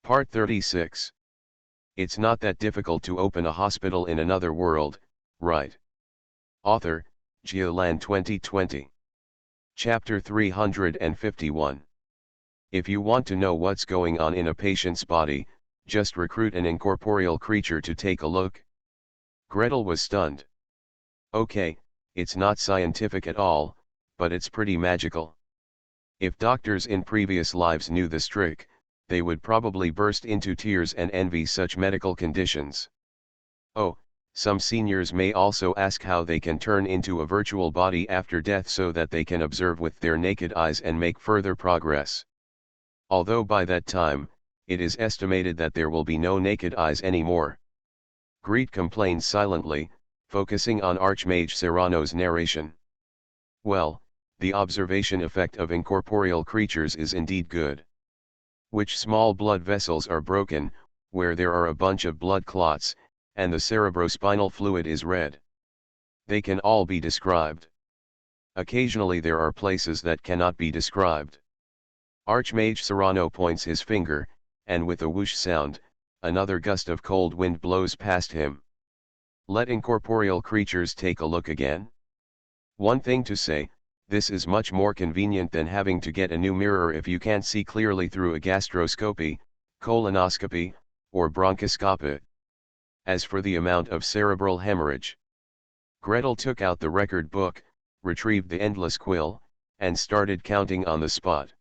Part 36. It's not that difficult to open a hospital in another world, right? Author, Geoland 2020. Chapter 351. If you want to know what's going on in a patient's body, just recruit an incorporeal creature to take a look. Gretel was stunned. Okay, it's not scientific at all, but it's pretty magical. If doctors in previous lives knew this trick, they would probably burst into tears and envy such medical conditions. Oh, some seniors may also ask how they can turn into a virtual body after death so that they can observe with their naked eyes and make further progress. Although by that time, it is estimated that there will be no naked eyes anymore. Greet complained silently, focusing on Archmage Serrano's narration. Well, the observation effect of incorporeal creatures is indeed good. Which small blood vessels are broken, where there are a bunch of blood clots, and the cerebrospinal fluid is red. They can all be described. Occasionally there are places that cannot be described. Archmage Serrano points his finger, and with a whoosh sound, another gust of cold wind blows past him. Let incorporeal creatures take a look again. One thing to say, this is much more convenient than having to get a new mirror if you can't see clearly through a gastroscopy, colonoscopy, or bronchoscopy. As for the amount of cerebral hemorrhage, Gretel took out the record book, retrieved the endless quill, and started counting on the spot.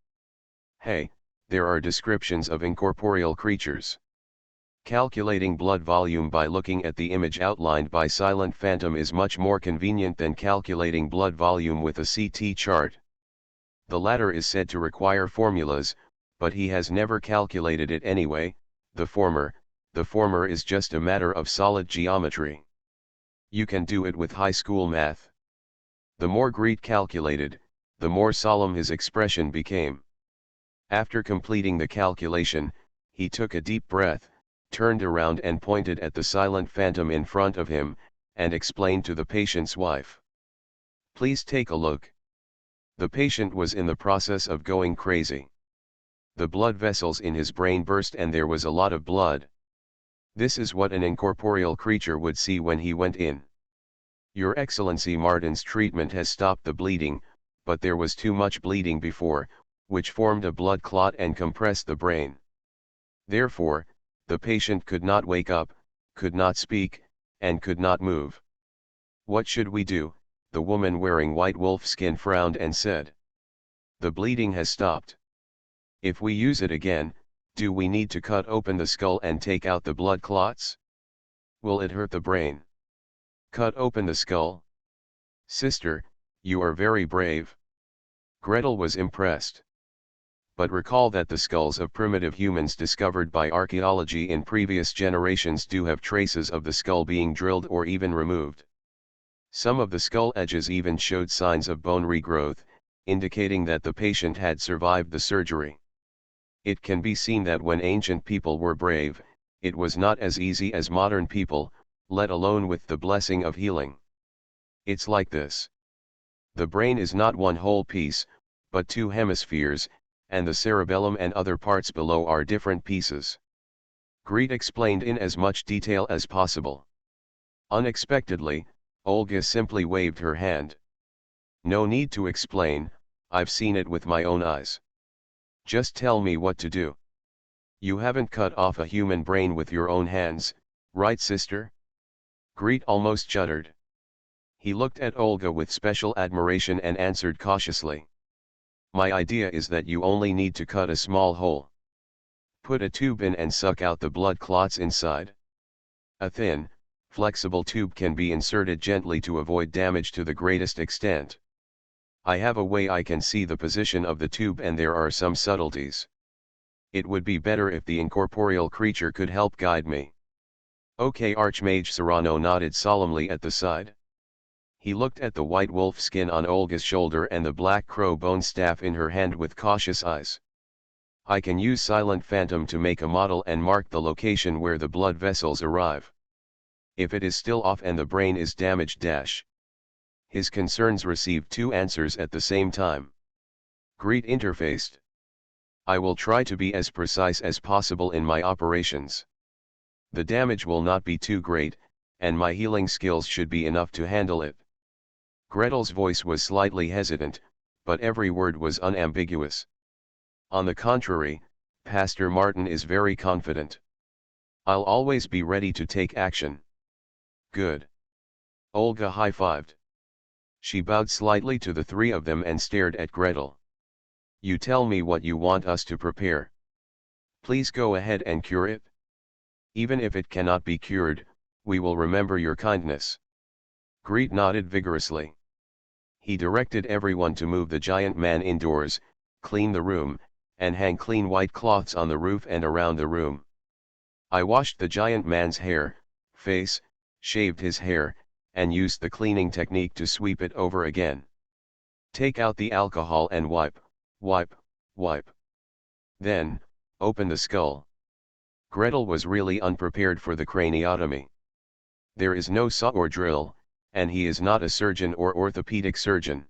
Hey, there are descriptions of incorporeal creatures. Calculating blood volume by looking at the image outlined by Silent Phantom is much more convenient than calculating blood volume with a CT chart. The latter is said to require formulas, but he has never calculated it anyway. The former is just a matter of solid geometry. You can do it with high school math. The more Greet calculated, the more solemn his expression became. After completing the calculation, he took a deep breath, turned around and pointed at the Silent Phantom in front of him, and explained to the patient's wife. Please take a look. The patient was in the process of going crazy. The blood vessels in his brain burst and there was a lot of blood. This is what an incorporeal creature would see when he went in. Your Excellency, Martin's treatment has stopped the bleeding, but there was too much bleeding before, which formed a blood clot and compressed the brain. Therefore, the patient could not wake up, could not speak, and could not move. What should we do? The woman wearing white wolf skin frowned and said. The bleeding has stopped. If we use it again, do we need to cut open the skull and take out the blood clots? Will it hurt the brain? Cut open the skull? Sister, you are very brave. Gretel was impressed. But recall that the skulls of primitive humans discovered by archaeology in previous generations do have traces of the skull being drilled or even removed. Some of the skull edges even showed signs of bone regrowth, indicating that the patient had survived the surgery. It can be seen that when ancient people were brave, it was not as easy as modern people, let alone with the blessing of healing. It's like this. The brain is not one whole piece, but two hemispheres, and the cerebellum and other parts below are different pieces. Greet explained in as much detail as possible. Unexpectedly, Olga simply waved her hand. No need to explain, I've seen it with my own eyes. Just tell me what to do. You haven't cut off a human brain with your own hands, right, sister? Greet almost shuddered. He looked at Olga with special admiration and answered cautiously. My idea is that you only need to cut a small hole. Put a tube in and suck out the blood clots inside. A thin, flexible tube can be inserted gently to avoid damage to the greatest extent. I have a way I can see the position of the tube and there are some subtleties. It would be better if the incorporeal creature could help guide me. Okay, Archmage Serrano nodded solemnly at the side. He looked at the white wolf skin on Olga's shoulder and the black crow bone staff in her hand with cautious eyes. I can use Silent Phantom to make a model and mark the location where the blood vessels arrive. If it is still off and the brain is damaged dash. His concerns received two answers at the same time. Greet interfaced. I will try to be as precise as possible in my operations. The damage will not be too great, and my healing skills should be enough to handle it. Gretel's voice was slightly hesitant, but every word was unambiguous. On the contrary, Pastor Martin is very confident. I'll always be ready to take action. Good. Olga high-fived. She bowed slightly to the three of them and stared at Gretel. You tell me what you want us to prepare. Please go ahead and cure it. Even if it cannot be cured, we will remember your kindness. Greet nodded vigorously. He directed everyone to move the giant man indoors, clean the room, and hang clean white cloths on the roof and around the room. I washed the giant man's hair, face, shaved his hair, and used the cleaning technique to sweep it over again. Take out the alcohol and wipe, wipe, wipe. Then, open the skull. Gretel was really unprepared for the craniotomy. There is no saw or drill, and he is not a surgeon or orthopedic surgeon.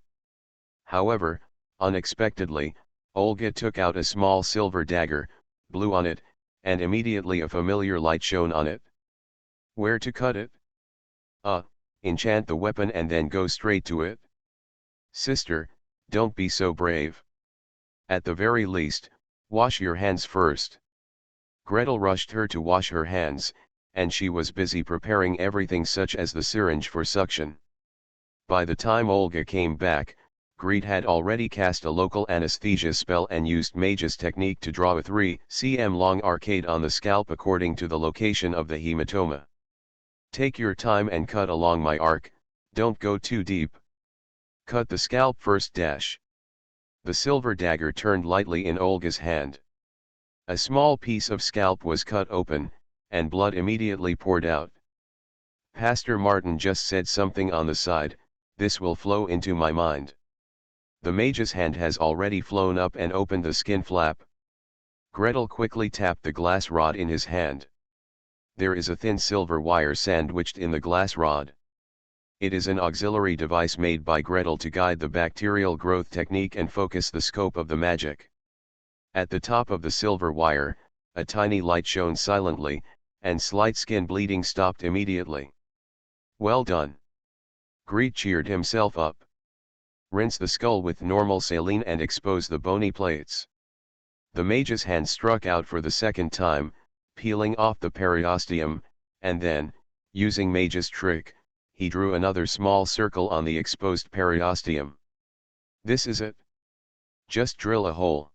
However, unexpectedly, Olga took out a small silver dagger, blew on it, and immediately a familiar light shone on it. Where to cut it? Enchant the weapon and then go straight to it? Sister, don't be so brave. At the very least, wash your hands first. Gretel rushed her to wash her hands, and she was busy preparing everything such as the syringe for suction. By the time Olga came back, Greet had already cast a local anesthesia spell and used Mage's technique to draw a 3 cm long arcade on the scalp according to the location of the hematoma. Take your time and cut along my arc, don't go too deep. Cut the scalp first. The silver dagger turned lightly in Olga's hand. A small piece of scalp was cut open, and blood immediately poured out. Pastor Martin just said something on the side, this will flow into my mind. The mage's hand has already flown up and opened the skin flap. Gretel quickly tapped the glass rod in his hand. There is a thin silver wire sandwiched in the glass rod. It is an auxiliary device made by Gretel to guide the bacterial growth technique and focus the scope of the magic. At the top of the silver wire, a tiny light shone silently, and slight skin bleeding stopped immediately. Well done. Greet cheered himself up. Rinse the skull with normal saline and expose the bony plates. The mage's hand struck out for the second time, peeling off the periosteum, and then, using mage's trick, he drew another small circle on the exposed periosteum. This is it. Just drill a hole.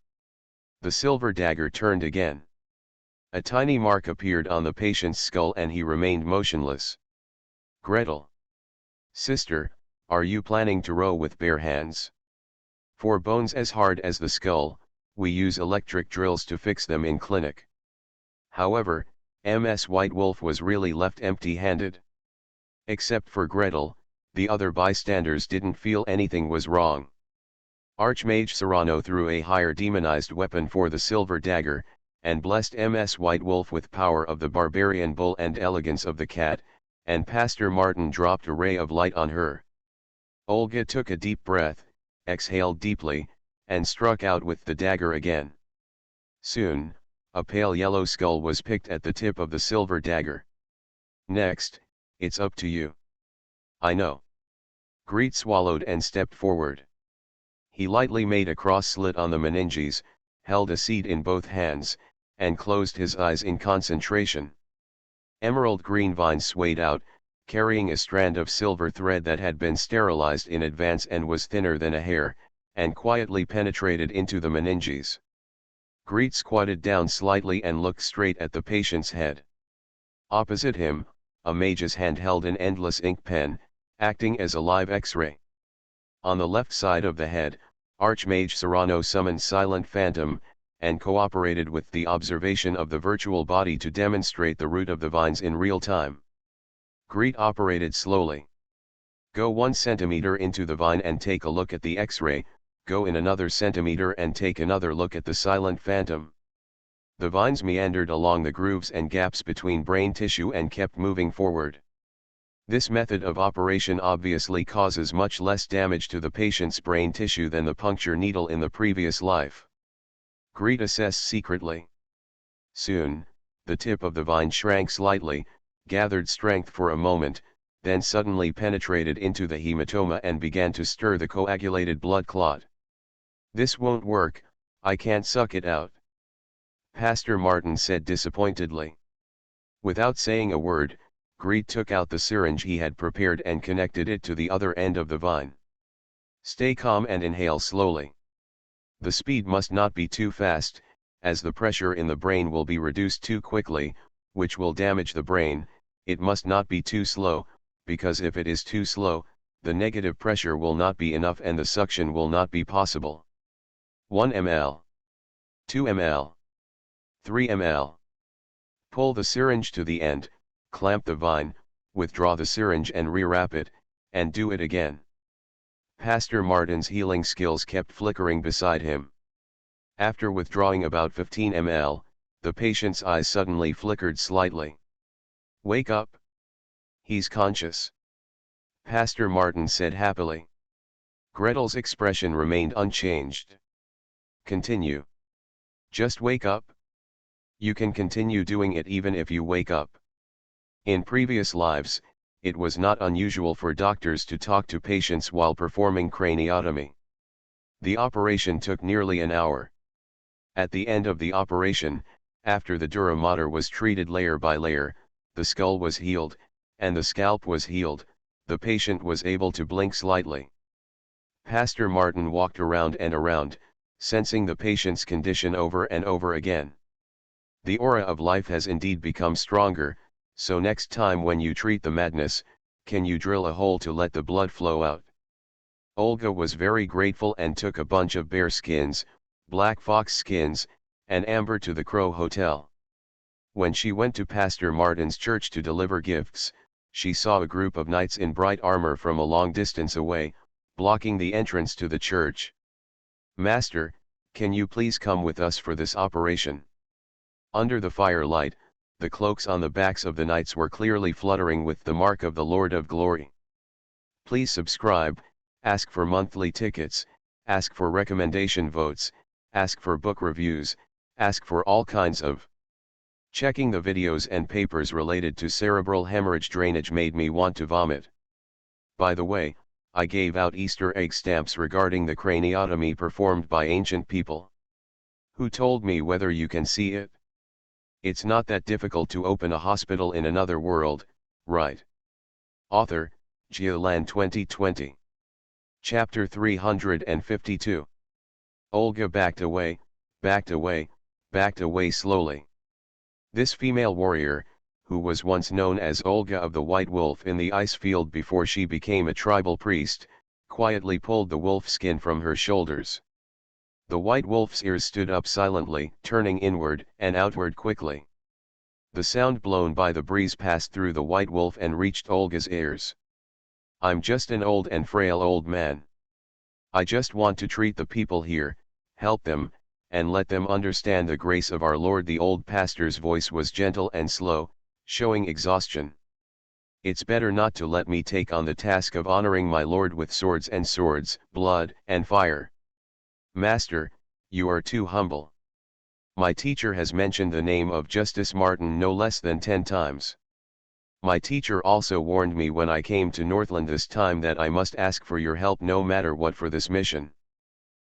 The silver dagger turned again. A tiny mark appeared on the patient's skull and he remained motionless. Gretel. Sister, are you planning to row with bare hands? For bones as hard as the skull, we use electric drills to fix them in clinic. However, Ms. White Wolf was really left empty-handed. Except for Gretel, the other bystanders didn't feel anything was wrong. Archmage Serrano threw a higher demonized weapon for the silver dagger, and blessed Ms. White Wolf with power of the barbarian bull and elegance of the cat, and Pastor Martin dropped a ray of light on her. Olga took a deep breath, exhaled deeply, and struck out with the dagger again. Soon, a pale yellow skull was picked at the tip of the silver dagger. Next, it's up to you. I know. Greet swallowed and stepped forward. He lightly made a cross slit on the meninges, held a seed in both hands, and closed his eyes in concentration. Emerald green vines swayed out, carrying a strand of silver thread that had been sterilized in advance and was thinner than a hair, and quietly penetrated into the meninges. Greet squatted down slightly and looked straight at the patient's head. Opposite him, a mage's hand held an endless ink pen, acting as a live X-ray. On the left side of the head, Archmage Serrano summoned Silent Phantom, and cooperated with the observation of the virtual body to demonstrate the root of the vines in real time. Greet operated slowly. Go 1 centimeter into the vine and take a look at the X-ray, go in another centimeter and take another look at the Silent Phantom. The vines meandered along the grooves and gaps between brain tissue and kept moving forward. This method of operation obviously causes much less damage to the patient's brain tissue than the puncture needle in the previous life. Greed assessed secretly. Soon, the tip of the vine shrank slightly, gathered strength for a moment, then suddenly penetrated into the hematoma and began to stir the coagulated blood clot. "This won't work, I can't suck it out," Pastor Martin said disappointedly. Without saying a word, Greed took out the syringe he had prepared and connected it to the other end of the vine. "Stay calm and inhale slowly. The speed must not be too fast, as the pressure in the brain will be reduced too quickly, which will damage the brain. It must not be too slow, because if it is too slow, the negative pressure will not be enough and the suction will not be possible. 1 ml. 2 ml. 3 ml. Pull the syringe to the end, clamp the vine, withdraw the syringe and rewrap it, and do it again." Pastor Martin's healing skills kept flickering beside him. After withdrawing about 15 ml, the patient's eyes suddenly flickered slightly. "Wake up. He's conscious," Pastor Martin said happily. Gretel's expression remained unchanged. "Continue. Just wake up. You can continue doing it even if you wake up." In previous lives, it was not unusual for doctors to talk to patients while performing craniotomy. The operation took nearly an hour. At the end of the operation, after the dura mater was treated layer by layer, the skull was healed, and the scalp was healed, the patient was able to blink slightly. Pastor Martin walked around and around, sensing the patient's condition over and over again. The aura of life has indeed become stronger, so next time when you treat the madness, can you drill a hole to let the blood flow out? Olga was very grateful and took a bunch of bear skins, black fox skins, and amber to the Crow Hotel. When she went to Pastor Martin's church to deliver gifts, she saw a group of knights in bright armor from a long distance away, blocking the entrance to the church. "Master, can you please come with us for this operation?" Under the firelight, the cloaks on the backs of the knights were clearly fluttering with the mark of the Lord of Glory. "Please subscribe, ask for monthly tickets, ask for recommendation votes, ask for book reviews, ask for all kinds of..." Checking the videos and papers related to cerebral hemorrhage drainage made me want to vomit. By the way, I gave out Easter egg stamps regarding the craniotomy performed by ancient people. Who told me whether you can see it? It's not that difficult to open a hospital in another world, right? Author, Giolan 2020. Chapter 352. Olga backed away, backed away, backed away slowly. This female warrior, who was once known as Olga of the White Wolf in the ice field before she became a tribal priest, quietly pulled the wolf skin from her shoulders. The white wolf's ears stood up silently, turning inward and outward quickly. The sound blown by the breeze passed through the white wolf and reached Olga's ears. "I'm just an old and frail old man. I just want to treat the people here, help them, and let them understand the grace of our Lord." The old pastor's voice was gentle and slow, showing exhaustion. "It's better not to let me take on the task of honoring my Lord with swords, blood, and fire. Master, you are too humble. My teacher has mentioned the name of Justice Martin no less than 10 times. My teacher also warned me when I came to Northland this time that I must ask for your help no matter what for this mission,"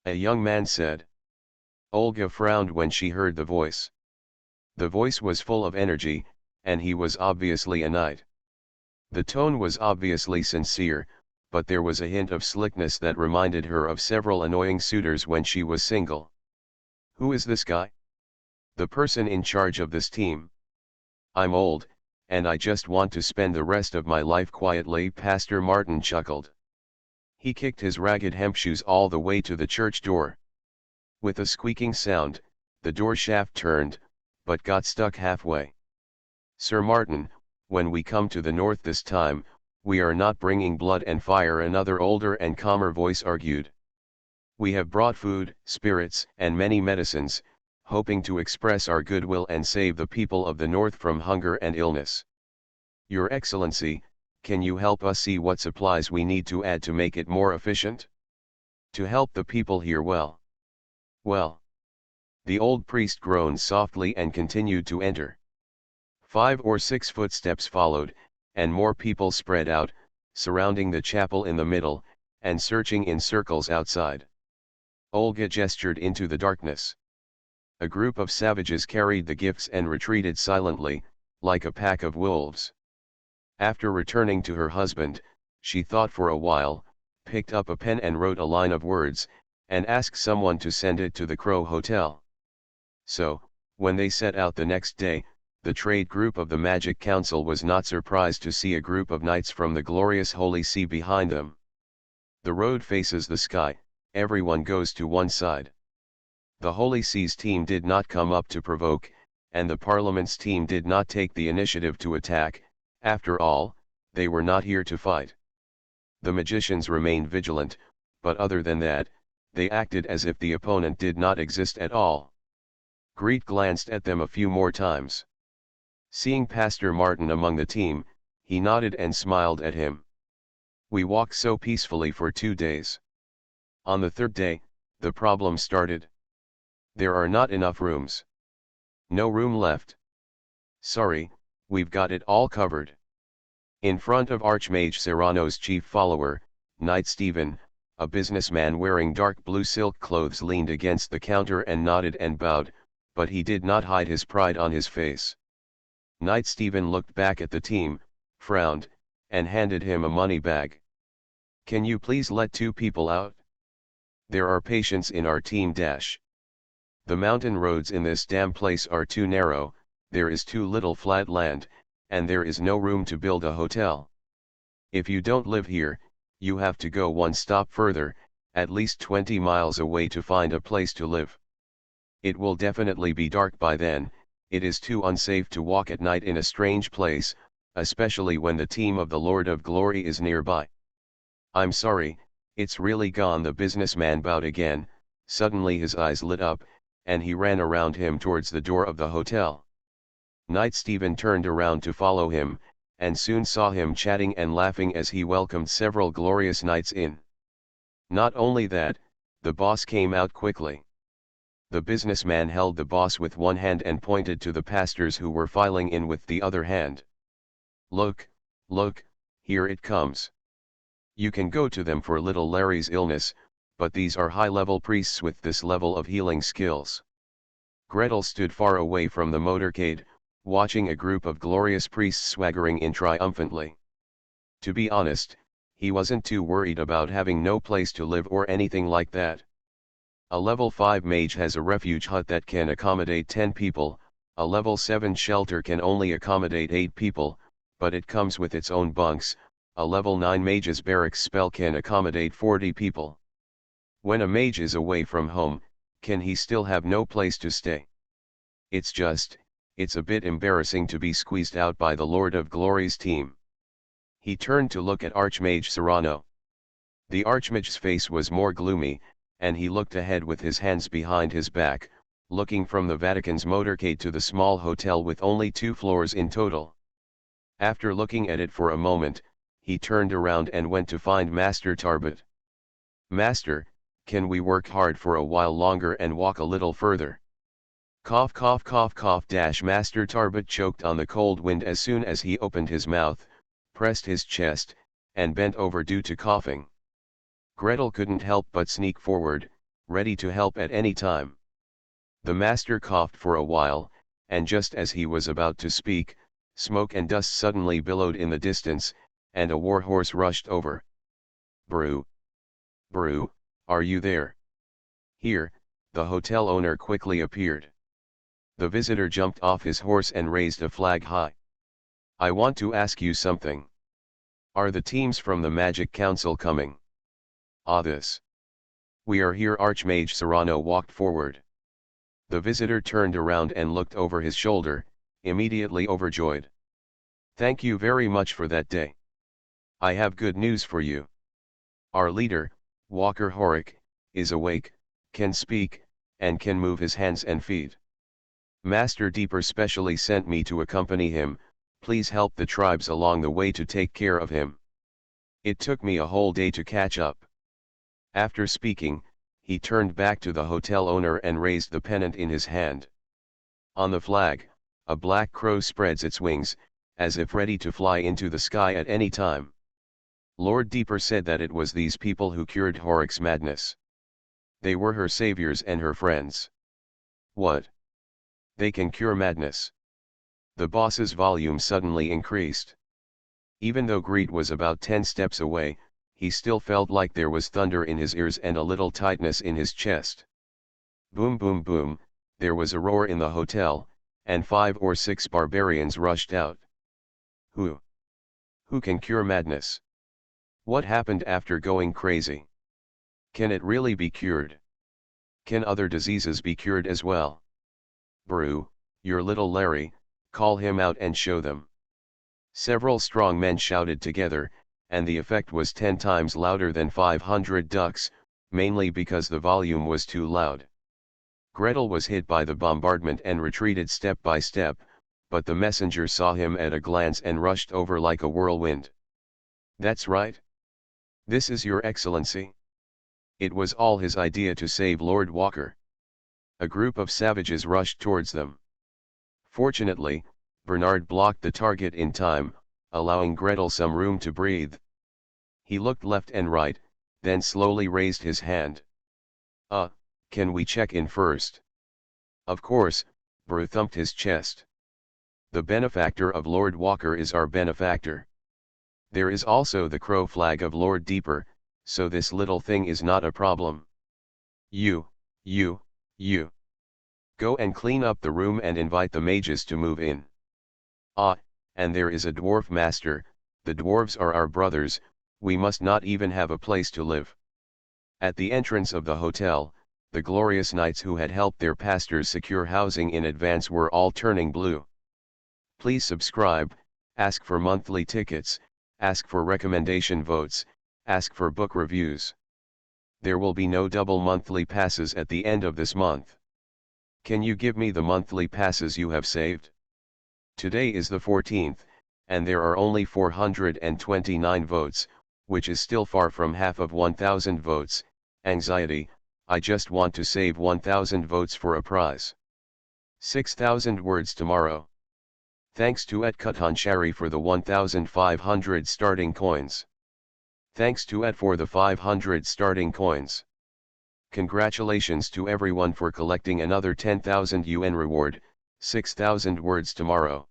a young man said. Olga frowned when she heard the voice. The voice was full of energy, and he was obviously a knight. The tone was obviously sincere, but there was a hint of slickness that reminded her of several annoying suitors when she was single. "Who is this guy? The person in charge of this team? I'm old, and I just want to spend the rest of my life quietly." Pastor Martin chuckled. He kicked his ragged hemp shoes all the way to the church door. With a squeaking sound, the door shaft turned, but got stuck halfway. "Sir Martin, when we come to the north this time, we are not bringing blood and fire," another older and calmer voice argued. "We have brought food, spirits, and many medicines, hoping to express our goodwill and save the people of the north from hunger and illness. Your Excellency, can you help us see what supplies we need to add to make it more efficient? To help the people here well. The old priest groaned softly and continued to enter. 5 or 6 footsteps followed, and more people spread out, surrounding the chapel in the middle, and searching in circles outside. Olga gestured into the darkness. A group of savages carried the gifts and retreated silently, like a pack of wolves. After returning to her husband, she thought for a while, picked up a pen and wrote a line of words, and asked someone to send it to the Crow Hotel. So, when they set out the next day, the trade group of the Magic Council was not surprised to see a group of knights from the glorious Holy See behind them. The road faces the sky, everyone goes to one side. The Holy See's team did not come up to provoke, and the Parliament's team did not take the initiative to attack. After all, they were not here to fight. The magicians remained vigilant, but other than that, they acted as if the opponent did not exist at all. Greet glanced at them a few more times. Seeing Pastor Martin among the team, he nodded and smiled at him. We walked so peacefully for 2 days. On the third day, the problem started. There are not enough rooms. No room left. Sorry, we've got it all covered. In front of Archmage Serrano's chief follower, Knight Stephen, a businessman wearing dark blue silk clothes, leaned against the counter and nodded and bowed, but he did not hide his pride on his face. Knight Stephen looked back at the team, frowned, and handed him a money bag. Can you please let 2 people out? There are patients in our team. The mountain roads in this damn place are too narrow, there is too little flat land, and there is no room to build a hotel. If you don't live here, you have to go one stop further, at least 20 miles away to find a place to live. It will definitely be dark by then. It is too unsafe to walk at night in a strange place, especially when the team of the Lord of Glory is nearby. I'm sorry, it's really gone. The businessman bowed again. Suddenly his eyes lit up, and he ran around him towards the door of the hotel. Knight Stephen turned around to follow him, and soon saw him chatting and laughing as he welcomed several glorious knights in. Not only that, the boss came out quickly. The businessman held the boss with one hand and pointed to the pastors who were filing in with the other hand. Look, look, here it comes. You can go to them for little Larry's illness, but these are high-level priests with this level of healing skills. Gretel stood far away from the motorcade, watching a group of glorious priests swaggering in triumphantly. To be honest, he wasn't too worried about having no place to live or anything like that. A level 5 mage has a refuge hut that can accommodate 10 people, a level 7 shelter can only accommodate 8 people, but it comes with its own bunks. A level 9 mage's barracks spell can accommodate 40 people. When a mage is away from home, can he still have no place to stay? It's a bit embarrassing to be squeezed out by the Lord of Glory's team. He turned to look at Archmage Serrano. The Archmage's face was more gloomy, and he looked ahead with his hands behind his back, looking from the Vatican's motorcade to the small hotel with only 2 floors in total. After looking at it for a moment, he turned around and went to find Master Tarbot. Master, can we work hard for a while longer and walk a little further? Cough cough cough cough. Master Tarbot choked on the cold wind as soon as he opened his mouth, pressed his chest, and bent over due to coughing. Gretel couldn't help but sneak forward, ready to help at any time. The master coughed for a while, and just as he was about to speak, smoke and dust suddenly billowed in the distance, and a warhorse rushed over. Brew! Brew, are you there? Here, the hotel owner quickly appeared. The visitor jumped off his horse and raised a flag high. I want to ask you something. Are the teams from the Magic Council coming? This. We are here. Archmage Serrano walked forward. The visitor turned around and looked over his shoulder, immediately overjoyed. Thank you very much for that day. I have good news for you. Our leader, Walker Horick, is awake, can speak, and can move his hands and feet. Master Deeper specially sent me to accompany him. Please help the tribes along the way to take care of him. It took me a whole day to catch up. After speaking, he turned back to the hotel owner and raised the pennant in his hand. On the flag, a black crow spreads its wings, as if ready to fly into the sky at any time. Lord Deeper said that it was these people who cured Horrocks' madness. They were her saviors and her friends. What? They can cure madness? The boss's volume suddenly increased. Even though Greed was about 10 steps away, he still felt like there was thunder in his ears and a little tightness in his chest. Boom boom boom, there was a roar in the hotel, and 5 or 6 barbarians rushed out. Who? Who can cure madness? What happened after going crazy? Can it really be cured? Can other diseases be cured as well? Brew, your little Larry, call him out and show them. Several strong men shouted together, and the effect was 10 times louder than 500 ducks, mainly because the volume was too loud. Gretel was hit by the bombardment and retreated step by step, but the messenger saw him at a glance and rushed over like a whirlwind. That's right. This is your excellency. It was all his idea to save Lord Walker. A group of savages rushed towards them. Fortunately, Bernard blocked the target in time, allowing Gretel some room to breathe. He looked left and right, then slowly raised his hand. Can we check in first? Of course, Brew thumped his chest. The benefactor of Lord Walker is our benefactor. There is also the crow flag of Lord Deeper, so this little thing is not a problem. You. Go and clean up the room and invite the mages to move in. And there is a dwarf master, the dwarves are our brothers, we must not even have a place to live. At the entrance of the hotel, the glorious knights who had helped their pastors secure housing in advance were all turning blue. Please subscribe, ask for monthly tickets, ask for recommendation votes, ask for book reviews. There will be no double monthly passes at the end of this month. Can you give me the monthly passes you have saved? Today is the 14th, and there are only 429 votes, which is still far from half of 1,000 votes. Anxiety, I just want to save 1,000 votes for a prize. 6,000 words tomorrow. Thanks to Etkutanchari for the 1,500 starting coins. Thanks to Ed for the 500 starting coins. Congratulations to everyone for collecting another 10,000 UN reward, 6,000 words tomorrow.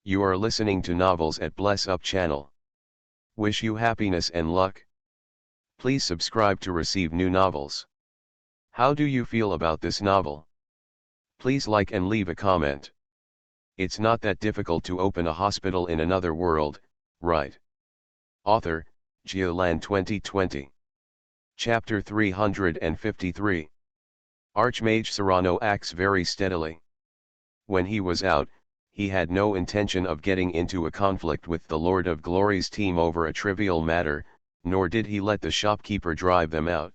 You are listening to Novels at Bless Up channel. Wish you happiness and luck. Please subscribe to receive new novels. How do you feel about this novel? Please like and leave a comment. It's not that difficult to open a hospital in another world, right? Author, Geoland 2020. Chapter 353. Archmage Serrano acts very steadily. When he was out, he had no intention of getting into a conflict with the Lord of Glory's team over a trivial matter, nor did he let the shopkeeper drive them out.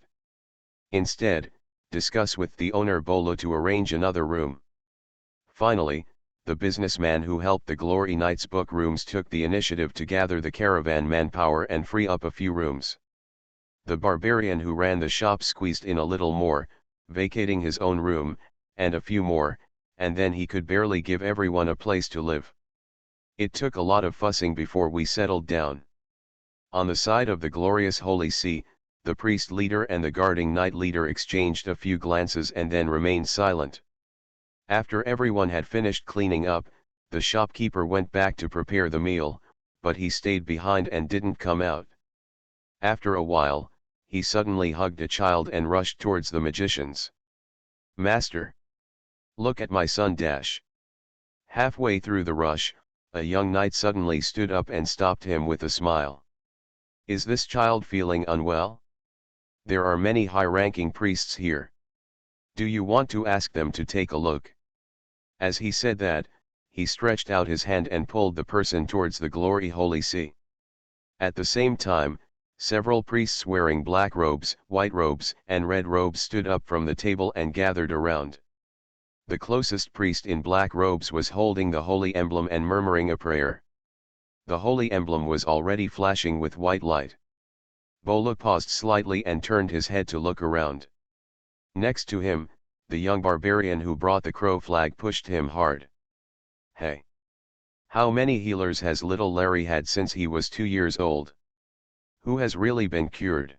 Instead, discuss with the owner Bolo to arrange another room. Finally, the businessman who helped the Glory Knights book rooms took the initiative to gather the caravan manpower and free up a few rooms. The barbarian who ran the shop squeezed in a little more, vacating his own room, and a few more, and then he could barely give everyone a place to live. It took a lot of fussing before we settled down. On the side of the glorious Holy See, the priest leader and the guarding knight leader exchanged a few glances and then remained silent. After everyone had finished cleaning up, the shopkeeper went back to prepare the meal, but he stayed behind and didn't come out. After a while, he suddenly hugged a child and rushed towards the magicians. Master! Look at my son dash! Halfway through the rush, a young knight suddenly stood up and stopped him with a smile. Is this child feeling unwell? There are many high-ranking priests here. Do you want to ask them to take a look? As he said that, he stretched out his hand and pulled the person towards the glory Holy See. At the same time, several priests wearing black robes, white robes, and red robes stood up from the table and gathered around. The closest priest in black robes was holding the holy emblem and murmuring a prayer. The holy emblem was already flashing with white light. Bolo paused slightly and turned his head to look around. Next to him, the young barbarian who brought the crow flag pushed him hard. Hey! How many healers has little Larry had since he was 2 years old? Who has really been cured?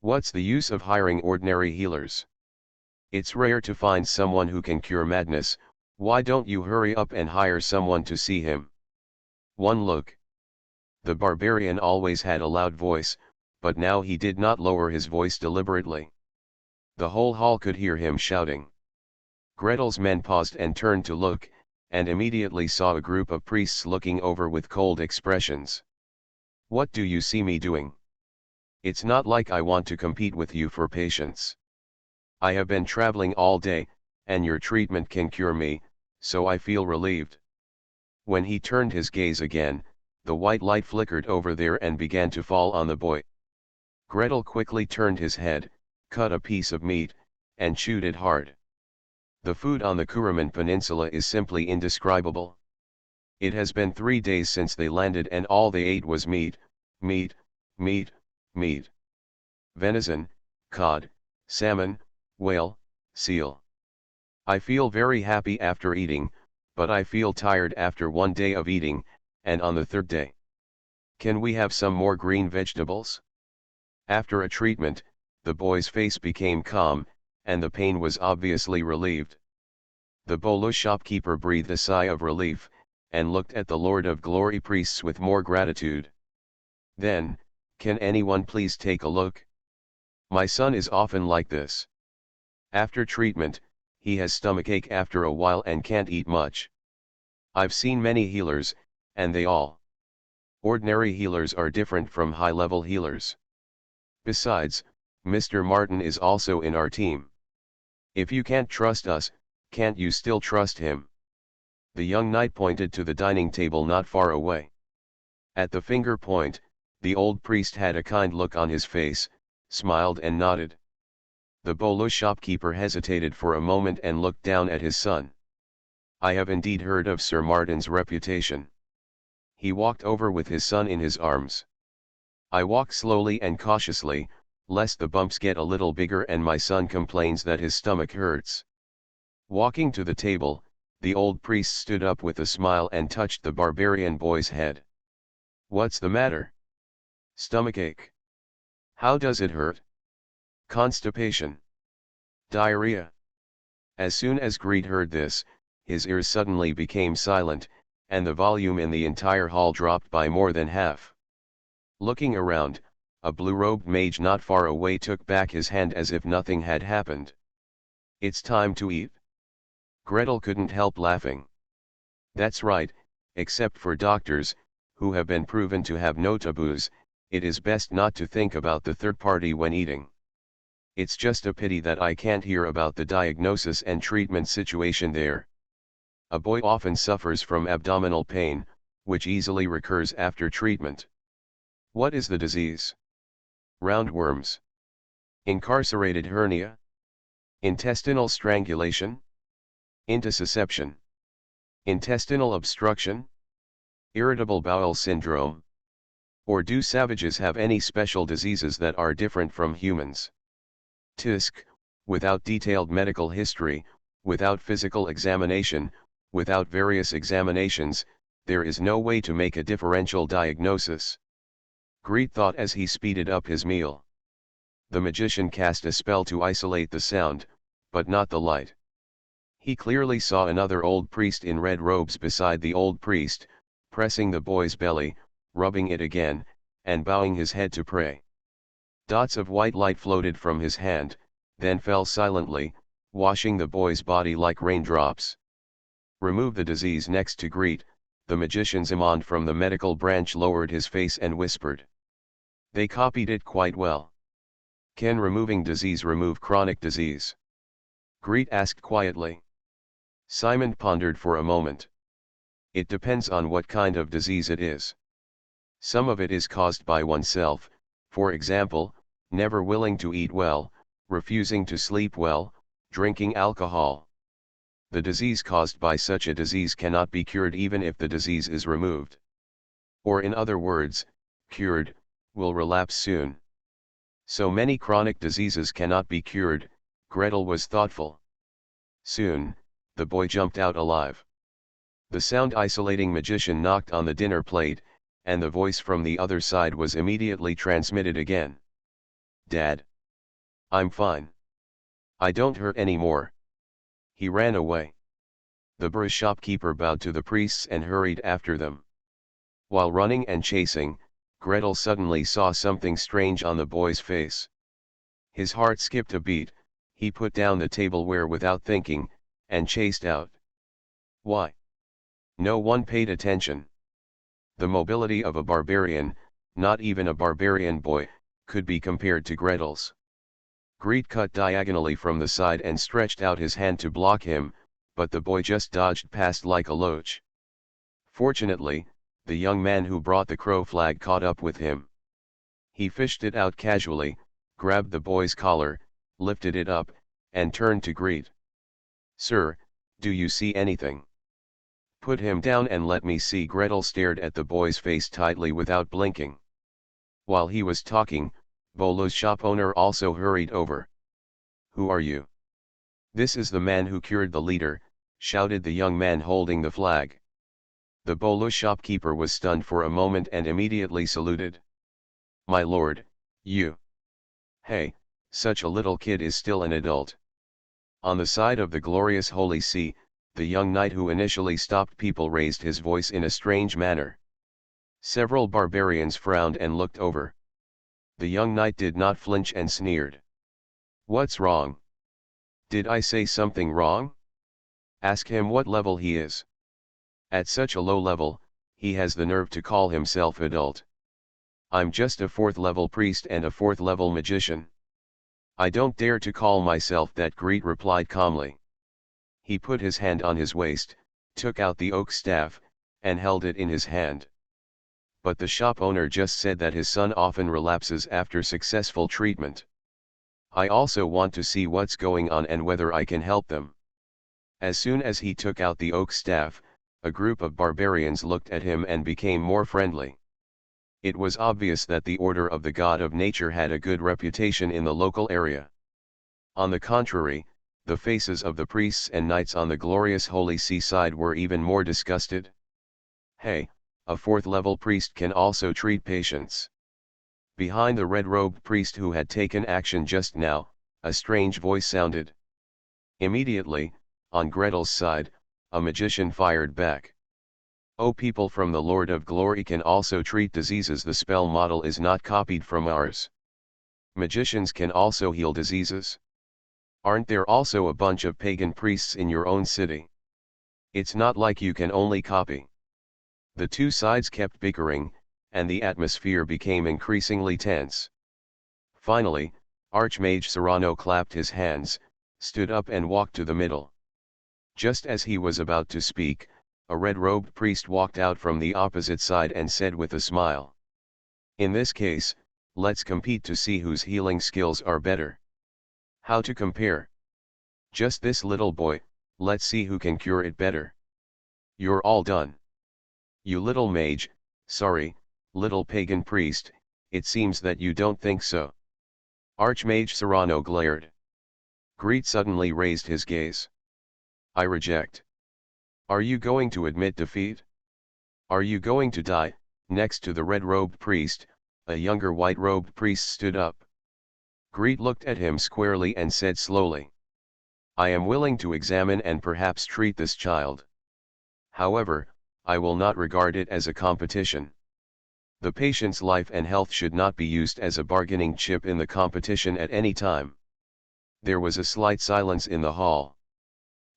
What's the use of hiring ordinary healers? It's rare to find someone who can cure madness. Why don't you hurry up and hire someone to see him? One look. The barbarian always had a loud voice, but now he did not lower his voice deliberately. The whole hall could hear him shouting. Gretel's men paused and turned to look, and immediately saw a group of priests looking over with cold expressions. What do you see me doing? It's not like I want to compete with you for patience. I have been traveling all day, and your treatment can cure me, so I feel relieved. When he turned his gaze again, the white light flickered over there and began to fall on the boy. Gretel quickly turned his head, cut a piece of meat, and chewed it hard. The food on the Kuraman Peninsula is simply indescribable. It has been 3 days since they landed and all they ate was meat, meat, meat, meat. Venison, cod, salmon, whale, seal. I feel very happy after eating, but I feel tired after 1 day of eating, and on the 3rd day. Can we have some more green vegetables? After a treatment, the boy's face became calm, and the pain was obviously relieved. The Bolu shopkeeper breathed a sigh of relief, and looked at the Lord of Glory priests with more gratitude. Then, can anyone please take a look? My son is often like this. After treatment, he has stomachache after a while and can't eat much. I've seen many healers, and they all. Ordinary healers are different from high-level healers. Besides, Mr. Martin is also in our team. If you can't trust us, can't you still trust him? The young knight pointed to the dining table not far away. At the finger point, the old priest had a kind look on his face, smiled and nodded. The Bolu shopkeeper hesitated for a moment and looked down at his son. I have indeed heard of Sir Martin's reputation. He walked over with his son in his arms. I walk slowly and cautiously, lest the bumps get a little bigger and my son complains that his stomach hurts. Walking to the table, the old priest stood up with a smile and touched the barbarian boy's head. What's the matter? Stomachache. How does it hurt? Constipation. Diarrhea. As soon as Greet heard this, his ears suddenly became silent, and the volume in the entire hall dropped by more than half. Looking around, a blue-robed mage not far away took back his hand as if nothing had happened. It's time to eat. Gretel couldn't help laughing. That's right, except for doctors, who have been proven to have no taboos, it is best not to think about the third party when eating. It's just a pity that I can't hear about the diagnosis and treatment situation there. A boy often suffers from abdominal pain, which easily recurs after treatment. What is the disease? Roundworms. Incarcerated hernia? Intestinal strangulation? Intussusception. Intestinal obstruction? Irritable bowel syndrome? Or do savages have any special diseases that are different from humans? Tisk, without detailed medical history, without physical examination, without various examinations, there is no way to make a differential diagnosis. Greet thought as he speeded up his meal. The magician cast a spell to isolate the sound, but not the light. He clearly saw another old priest in red robes beside the old priest, pressing the boy's belly, rubbing it again, and bowing his head to pray. Dots of white light floated from his hand, then fell silently, washing the boy's body like raindrops. Remove the disease next to Greet, the magician's imam from the medical branch lowered his face and whispered. They copied it quite well. Can removing disease remove chronic disease? Greet asked quietly. Simon pondered for a moment. It depends on what kind of disease it is. Some of it is caused by oneself, for example, never willing to eat well, refusing to sleep well, drinking alcohol. The disease caused by such a disease cannot be cured even if the disease is removed. Or in other words, cured, will relapse soon. So many chronic diseases cannot be cured, Gretel was thoughtful. Soon, the boy jumped out alive. The sound-isolating magician knocked on the dinner plate, and the voice from the other side was immediately transmitted again. "Dad. I'm fine. I don't hurt anymore." He ran away. The brew shopkeeper bowed to the priests and hurried after them. While running and chasing, Gretel suddenly saw something strange on the boy's face. His heart skipped a beat, he put down the tableware without thinking, and chased out. Why? No one paid attention. The mobility of a barbarian, not even a barbarian boy, could be compared to Gretel's. Greet cut diagonally from the side and stretched out his hand to block him, but the boy just dodged past like a loach. Fortunately, the young man who brought the crow flag caught up with him. He fished it out casually, grabbed the boy's collar, lifted it up, and turned to Greet. "Sir, do you see anything? Put him down and let me see." Gretel stared at the boy's face tightly without blinking. While he was talking, Bolo's shop owner also hurried over. "Who are you?" "This is the man who cured the leader," shouted the young man holding the flag. The Bolo shopkeeper was stunned for a moment and immediately saluted. "My lord, you. Hey, such a little kid is still an adult." On the side of the glorious Holy See, the young knight who initially stopped people raised his voice in a strange manner. Several barbarians frowned and looked over. The young knight did not flinch and sneered. "What's wrong? Did I say something wrong? Ask him what level he is. At such a low level, he has the nerve to call himself adult. I'm just a 4th level priest and a 4th level magician. I don't dare to call myself that," Greet replied calmly. He put his hand on his waist, took out the oak staff, and held it in his hand. But the shop owner just said that his son often relapses after successful treatment. I also want to see what's going on and whether I can help them. As soon as he took out the oak staff, a group of barbarians looked at him and became more friendly. It was obvious that the Order of the God of Nature had a good reputation in the local area. On the contrary, the faces of the priests and knights on the glorious Holy See side were even more disgusted. "Hey, a 4th level priest can also treat patients." Behind the red-robed priest who had taken action just now, a strange voice sounded. Immediately, on Gretel's side, a magician fired back. "Oh, people from the Lord of Glory can also treat diseases. The spell model is not copied from ours. Magicians can also heal diseases. Aren't there also a bunch of pagan priests in your own city? It's not like you can only copy." The two sides kept bickering, and the atmosphere became increasingly tense. Finally, Archmage Serrano clapped his hands, stood up and walked to the middle. Just as he was about to speak, a red-robed priest walked out from the opposite side and said with a smile, "In this case, let's compete to see whose healing skills are better." "How to compare?" "Just this little boy, let's see who can cure it better." "You're all done." "You little mage, sorry, little pagan priest, it seems that you don't think so." Archmage Serrano glared. Greet suddenly raised his gaze. "I reject." "Are you going to admit defeat? Are you going to die?" Next to the red-robed priest, a younger white-robed priest stood up. Greet looked at him squarely and said slowly, "I am willing to examine and perhaps treat this child. However, I will not regard it as a competition. The patient's life and health should not be used as a bargaining chip in the competition at any time." There was a slight silence in the hall.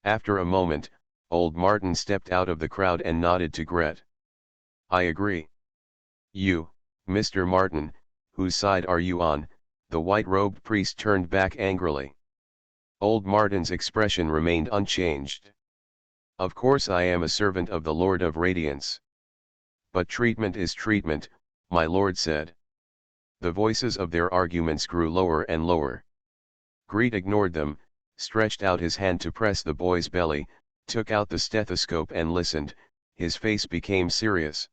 After a moment, old Martin stepped out of the crowd and nodded to Gret. "I agree." "You, Mr. Martin, whose side are you on?" The white-robed priest turned back angrily. Old Martin's expression remained unchanged. "Of course I am a servant of the Lord of Radiance. But treatment is treatment," my lord said. The voices of their arguments grew lower and lower. Greet ignored them, stretched out his hand to press the boy's belly, took out the stethoscope and listened. His face became serious.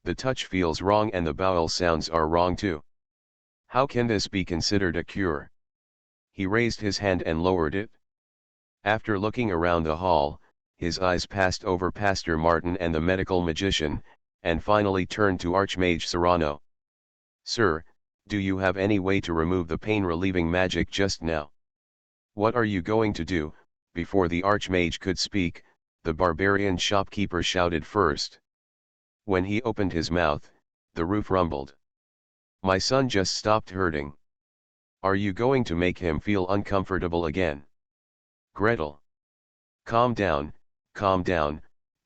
"The touch feels wrong and the bowel sounds are wrong too. How can this be considered a cure?" He raised his hand and lowered it. After looking around the hall, his eyes passed over Pastor Martin and the medical magician, and finally turned to Archmage Serrano. "Sir, do you have any way to remove the pain-relieving magic just now?" "What are you going to do?" Before the Archmage could speak, the barbarian shopkeeper shouted first. When he opened his mouth, the roof rumbled. "My son just stopped hurting. Are you going to make him feel uncomfortable again?" "Gretel. Calm down,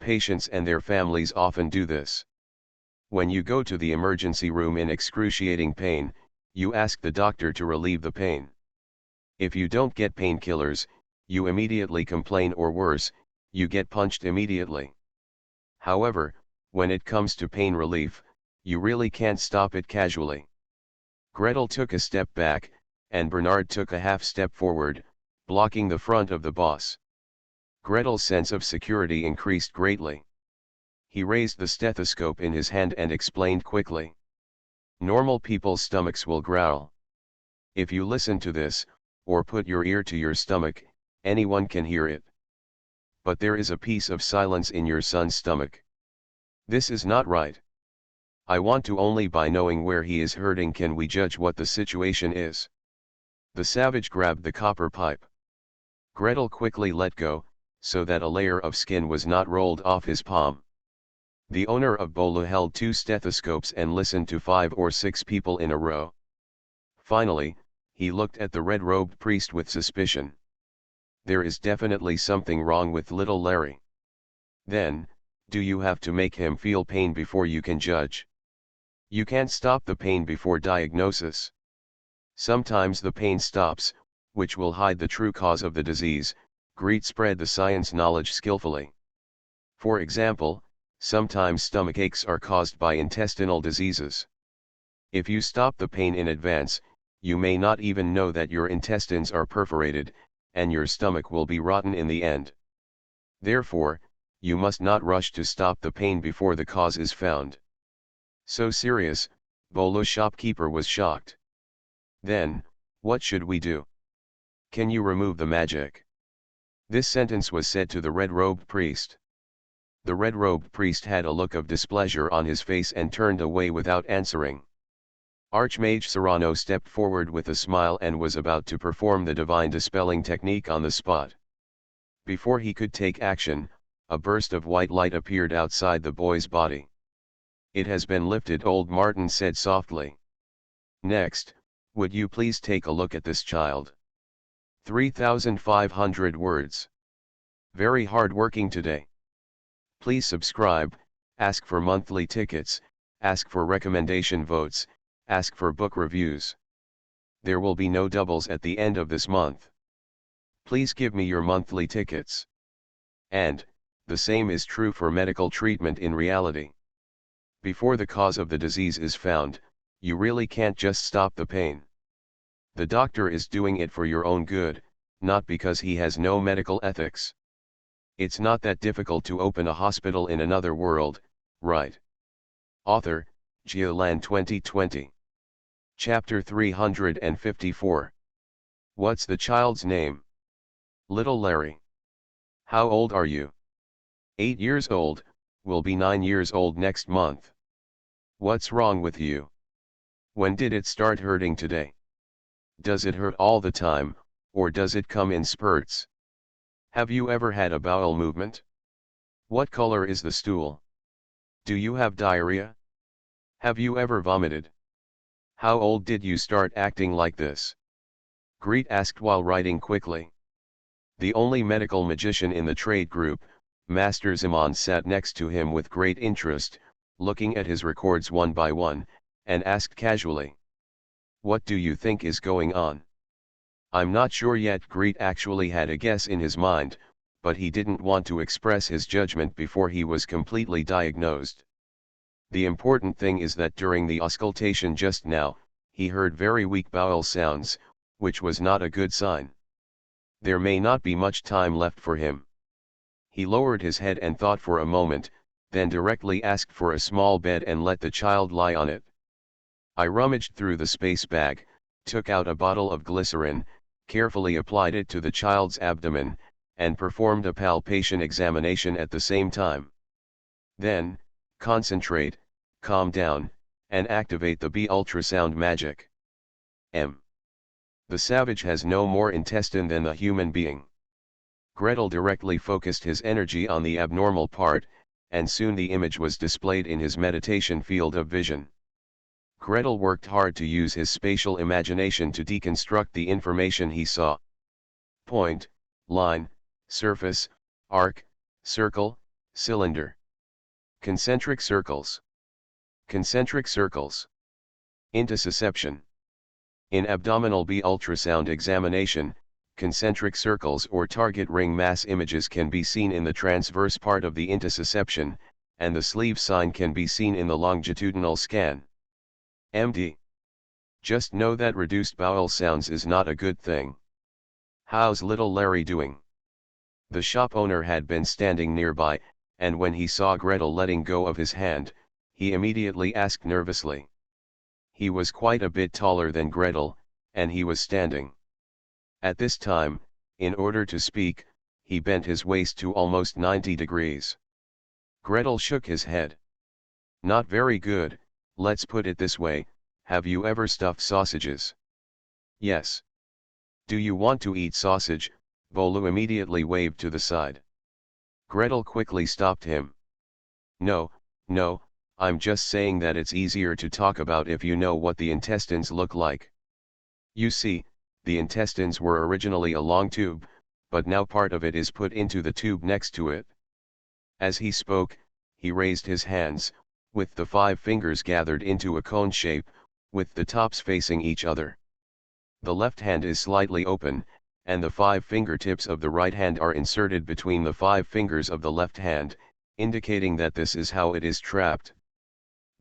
patients and their families often do this. When you go to the emergency room in excruciating pain, you ask the doctor to relieve the pain. If you don't get painkillers, you immediately complain, or worse, you get punched immediately. However, when it comes to pain relief, you really can't stop it casually." Gretel took a step back, and Bernard took a half step forward, blocking the front of the boss. Gretel's sense of security increased greatly. He raised the stethoscope in his hand and explained quickly. "Normal people's stomachs will growl. If you listen to this, or put your ear to your stomach, anyone can hear it. But there is a piece of silence in your son's stomach. This is not right. I want to only by knowing where he is hurting can we judge what the situation is." The savage grabbed the copper pipe. Gretel quickly let go, so that a layer of skin was not rolled off his palm. The owner of Bolo held 2 stethoscopes and listened to 5 or 6 people in a row. Finally, he looked at the red-robed priest with suspicion. "There is definitely something wrong with little Larry. Then, do you have to make him feel pain before you can judge? You can't stop the pain before diagnosis. Sometimes the pain stops, which will hide the true cause of the disease." Greet spread the science knowledge skillfully. "For example, sometimes stomach aches are caused by intestinal diseases. If you stop the pain in advance, you may not even know that your intestines are perforated, and your stomach will be rotten in the end. Therefore, you must not rush to stop the pain before the cause is found." "So serious?" Bolo's shopkeeper was shocked. "Then, what should we do? Can you remove the magic?" This sentence was said to the red-robed priest. The red-robed priest had a look of displeasure on his face and turned away without answering. Archmage Serrano stepped forward with a smile and was about to perform the divine dispelling technique on the spot. Before he could take action, a burst of white light appeared outside the boy's body. "It has been lifted," old Martin said softly. "Next, would you please take a look at this child? 3,500 words. Very hard working today. Please subscribe, ask for monthly tickets, ask for recommendation votes, ask for book reviews. There will be no doubles at the end of this month. Please give me your monthly tickets." And, the same is true for medical treatment in reality. Before the cause of the disease is found, you really can't just stop the pain. The doctor is doing it for your own good, not because he has no medical ethics. It's not that difficult to open a hospital in another world, right? Author, Giolan 2020. Chapter 354. What's the child's name? Little Larry. How old are you? 8 years old, will be 9 years old next month. What's wrong with you? When did it start hurting today? Does it hurt all the time, or does it come in spurts? Have you ever had a bowel movement? What color is the stool? Do you have diarrhea? Have you ever vomited? How old did you start acting like this? Greet asked while writing quickly. The only medical magician in the trade group, Master Zaman, sat next to him with great interest, looking at his records one by one, and asked casually, "What do you think is going on?" "I'm not sure yet." Greet actually had a guess in his mind, but he didn't want to express his judgment before he was completely diagnosed. The important thing is that during the auscultation just now, he heard very weak bowel sounds, which was not a good sign. There may not be much time left for him. He lowered his head and thought for a moment, then directly asked for a small bed and let the child lie on it. I rummaged through the space bag, took out a bottle of glycerin, carefully applied it to the child's abdomen, and performed a palpation examination at the same time. Then, concentrate, calm down, and activate the B ultrasound magic. M. The savage has no more intestine than the human being. Gretel directly focused his energy on the abnormal part, and soon the image was displayed in his meditation field of vision. Gretel worked hard to use his spatial imagination to deconstruct the information he saw. Point, line, surface, arc, circle, cylinder. Concentric circles. Concentric circles. Intussusception. In abdominal B ultrasound examination, concentric circles or target ring mass images can be seen in the transverse part of the intussusception, and the sleeve sign can be seen in the longitudinal scan. MD. Just know that reduced bowel sounds is not a good thing. How's little Larry doing? The shop owner had been standing nearby, and when he saw Gretel letting go of his hand, he immediately asked nervously. He was quite a bit taller than Gretel, and he was standing. At this time, in order to speak, he bent his waist to almost 90 degrees. Gretel shook his head. Not very good, let's put it this way, have you ever stuffed sausages? Yes. Do you want to eat sausage? Bolu immediately waved to the side. Gretel quickly stopped him. No, no, I'm just saying that it's easier to talk about if you know what the intestines look like. You see, the intestines were originally a long tube, but now part of it is put into the tube next to it. As he spoke, he raised his hands, with the 5 fingers gathered into a cone shape, with the tops facing each other. The left hand is slightly open, and the 5 fingertips of the right hand are inserted between the 5 fingers of the left hand, indicating that this is how it is trapped.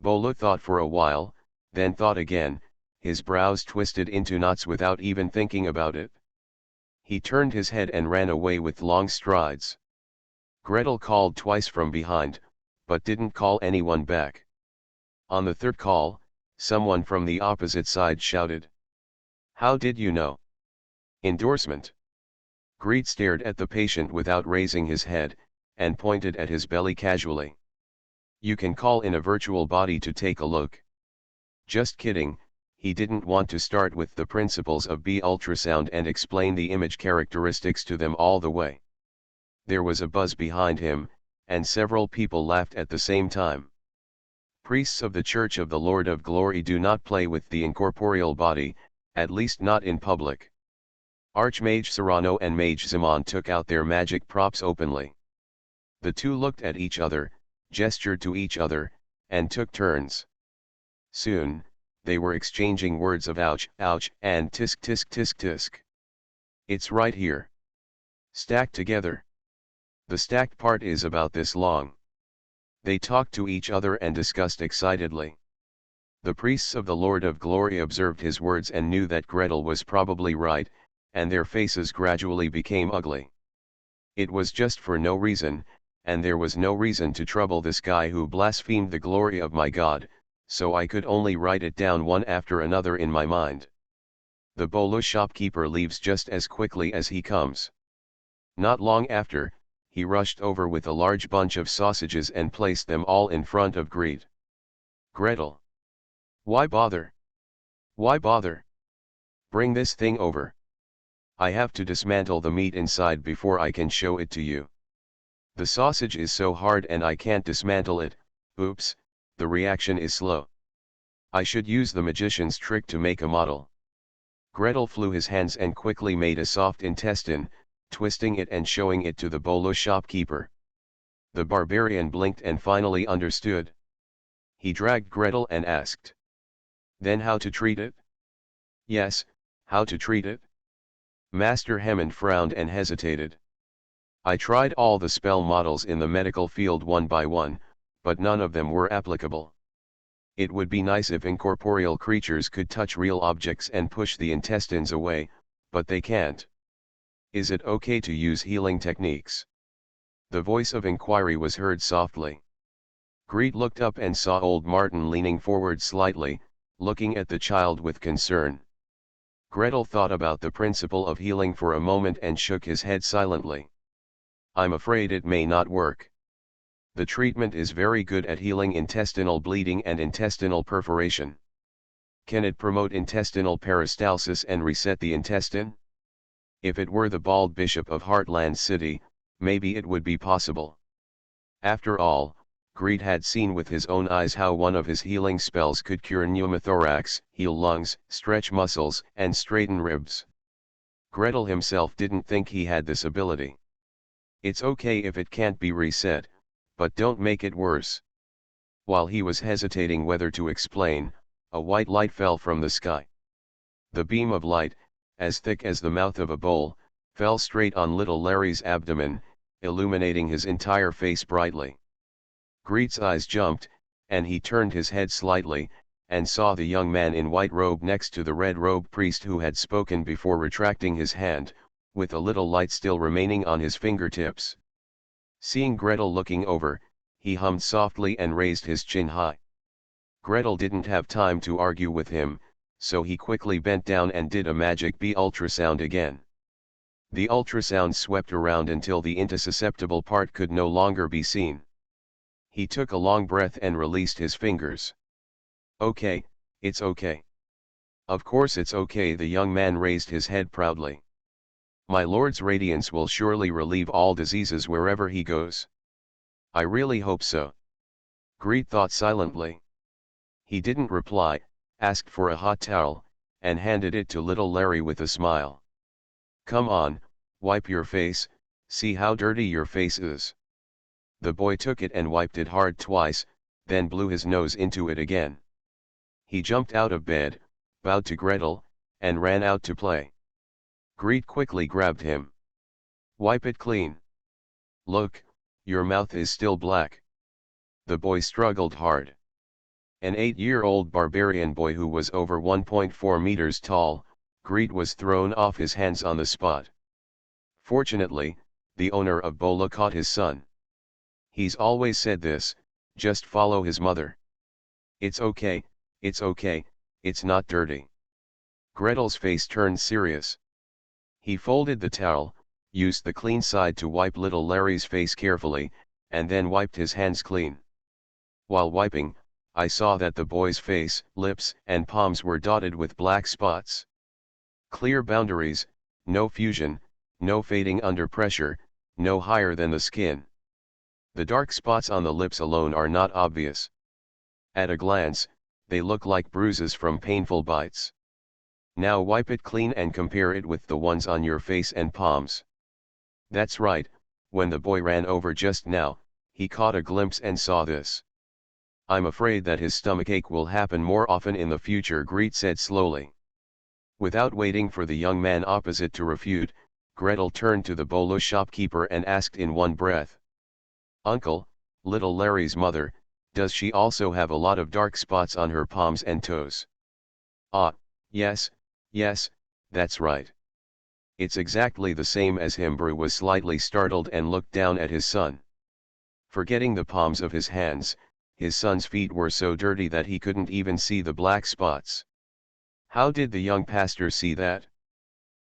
Bolu thought for a while, then thought again, his brows twisted into knots without even thinking about it. He turned his head and ran away with long strides. Gretel called twice from behind, but didn't call anyone back. On the third call, someone from the opposite side shouted. How did you know? Endorsement. Greet stared at the patient without raising his head, and pointed at his belly casually. You can call in a virtual body to take a look. Just kidding, he didn't want to start with the principles of B ultrasound and explain the image characteristics to them all the way. There was a buzz behind him, and several people laughed at the same time. Priests of the Church of the Lord of Glory do not play with the incorporeal body, at least not in public. Archmage Serrano and Mage Zaman took out their magic props openly. The two looked at each other, gestured to each other, and took turns. Soon, they were exchanging words of ouch, ouch, and tisk tisk tisk tisk. It's right here. Stacked together. The stacked part is about this long. They talked to each other and discussed excitedly. The priests of the Lord of Glory observed his words and knew that Gretel was probably right, and their faces gradually became ugly. It was just for no reason, and there was no reason to trouble this guy who blasphemed the glory of my God, so I could only write it down one after another in my mind. The Bolo shopkeeper leaves just as quickly as he comes. Not long after, he rushed over with a large bunch of sausages and placed them all in front of Greet. Gretel. Why bother? Why bother? Bring this thing over. I have to dismantle the meat inside before I can show it to you. The sausage is so hard and I can't dismantle it. Oops, the reaction is slow. I should use the magician's trick to make a model. Gretel flew his hands and quickly made a soft intestine, twisting it and showing it to the Bolo shopkeeper. The barbarian blinked and finally understood. He dragged Gretel and asked. Then how to treat it? Yes, how to treat it? Master Hemond frowned and hesitated. I tried all the spell models in the medical field one by one, but none of them were applicable. It would be nice if incorporeal creatures could touch real objects and push the intestines away, but they can't. Is it okay to use healing techniques? The voice of inquiry was heard softly. Greet looked up and saw old Martin leaning forward slightly, looking at the child with concern. Gretel thought about the principle of healing for a moment and shook his head silently. I'm afraid it may not work. The treatment is very good at healing intestinal bleeding and intestinal perforation. Can it promote intestinal peristalsis and reset the intestine? If it were the bald bishop of Heartland City, maybe it would be possible. After all, Greed had seen with his own eyes how one of his healing spells could cure pneumothorax, heal lungs, stretch muscles, and straighten ribs. Gretel himself didn't think he had this ability. It's okay if it can't be reset, but don't make it worse. While he was hesitating whether to explain, a white light fell from the sky. The beam of light, as thick as the mouth of a bowl, fell straight on little Larry's abdomen, illuminating his entire face brightly. Greet's eyes jumped, and he turned his head slightly, and saw the young man in white robe next to the red-robed priest who had spoken before retracting his hand, with a little light still remaining on his fingertips. Seeing Gretel looking over, he hummed softly and raised his chin high. Gretel didn't have time to argue with him, so he quickly bent down and did a magic bee ultrasound again. The ultrasound swept around until the intussusceptible part could no longer be seen. He took a long breath and released his fingers. Okay, it's okay. Of course it's okay, the young man raised his head proudly. My lord's radiance will surely relieve all diseases wherever he goes. I really hope so. Greed thought silently. He didn't reply, asked for a hot towel, and handed it to little Larry with a smile. Come on, wipe your face, see how dirty your face is. The boy took it and wiped it hard twice, then blew his nose into it again. He jumped out of bed, bowed to Gretel, and ran out to play. Greed quickly grabbed him. Wipe it clean. Look, your mouth is still black. The boy struggled hard. An 8-year-old barbarian boy who was over 1.4 meters tall, Greed was thrown off his hands on the spot. Fortunately, the owner of Bola caught his son. He's always said this, just follow his mother. It's okay, it's not dirty. Gretel's face turned serious. He folded the towel, used the clean side to wipe little Larry's face carefully, and then wiped his hands clean. While wiping, I saw that the boy's face, lips, and palms were dotted with black spots. Clear boundaries, no fusion, no fading under pressure, no higher than the skin. The dark spots on the lips alone are not obvious. At a glance, they look like bruises from painful bites. Now wipe it clean and compare it with the ones on your face and palms. That's right, when the boy ran over just now, he caught a glimpse and saw this. I'm afraid that his stomachache will happen more often in the future, Greet said slowly. Without waiting for the young man opposite to refute, Gretel turned to the Bola shopkeeper and asked in one breath. Uncle, little Larry's mother, does she also have a lot of dark spots on her palms and toes? Ah, yes, that's right. It's exactly the same as him. Bru was slightly startled and looked down at his son. Forgetting the palms of his hands, his son's feet were so dirty that he couldn't even see the black spots. How did the young pastor see that?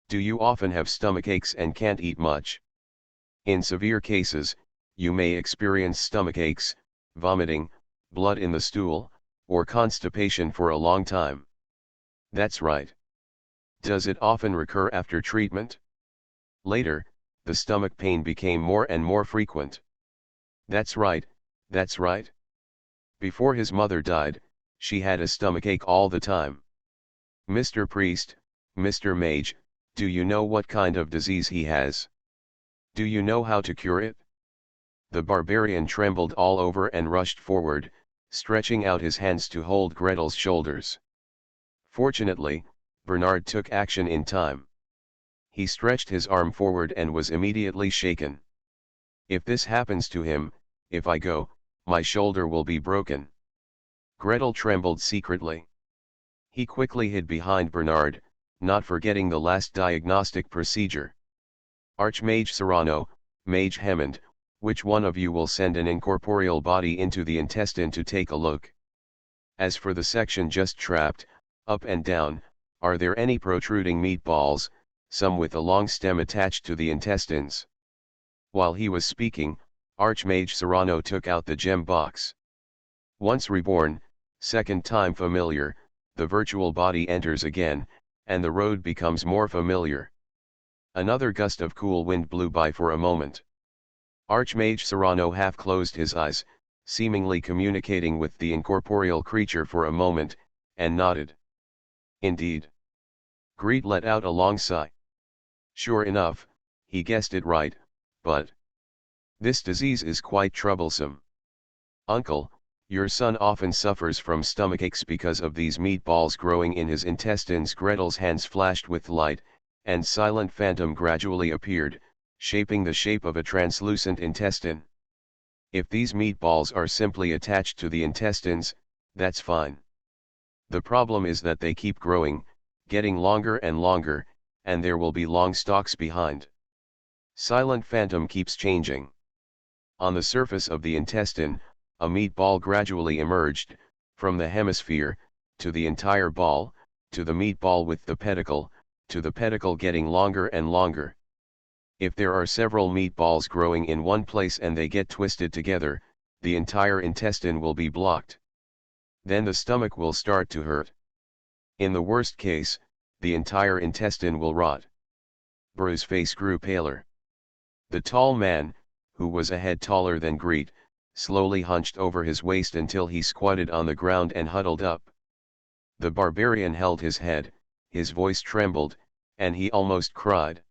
Do you often have stomachaches and can't eat much? In severe cases, you may experience stomachaches, vomiting, blood in the stool, or constipation for a long time. That's right. Does it often recur after treatment? Later, the stomach pain became more and more frequent. That's right. Before his mother died, she had a stomachache all the time. Mr. Priest, Mr. Mage, do you know what kind of disease he has? Do you know how to cure it? The barbarian trembled all over and rushed forward, stretching out his hands to hold Gretel's shoulders. Fortunately, Bernard took action in time. He stretched his arm forward and was immediately shaken. If this happens to him, if I go, my shoulder will be broken. Gretel trembled secretly. He quickly hid behind Bernard, not forgetting the last diagnostic procedure. Archmage Serrano, Mage Hammond, which one of you will send an incorporeal body into the intestine to take a look? As for the section just trapped, up and down, Are there any protruding meatballs, some with a long stem attached to the intestines? While he was speaking, Archmage Serrano took out the gem box. Once reborn, second time familiar, the virtual body enters again, and the road becomes more familiar. Another gust of cool wind blew by for a moment. Archmage Serrano half closed his eyes, seemingly communicating with the incorporeal creature for a moment, and nodded. Indeed. Greet let out a long sigh. Sure enough, he guessed it right, but this disease is quite troublesome. Uncle, your son often suffers from stomachaches because of these meatballs growing in his intestines. Gretel's hands flashed with light, and silent phantom gradually appeared, shaping the shape of a translucent intestine. If these meatballs are simply attached to the intestines, that's fine. The problem is that they keep growing, getting longer and longer, and there will be long stalks behind. Silent phantom keeps changing. On the surface of the intestine, a meatball gradually emerged, from the hemisphere, to the entire ball, to the meatball with the pedicle, to the pedicle getting longer and longer. If there are several meatballs growing in one place and they get twisted together, the entire intestine will be blocked. Then the stomach will start to hurt. In the worst case, the entire intestine will rot. Bru's face grew paler. The tall man, who was a head taller than Greet, slowly hunched over his waist until he squatted on the ground and huddled up. The barbarian held his head, his voice trembled, and he almost cried.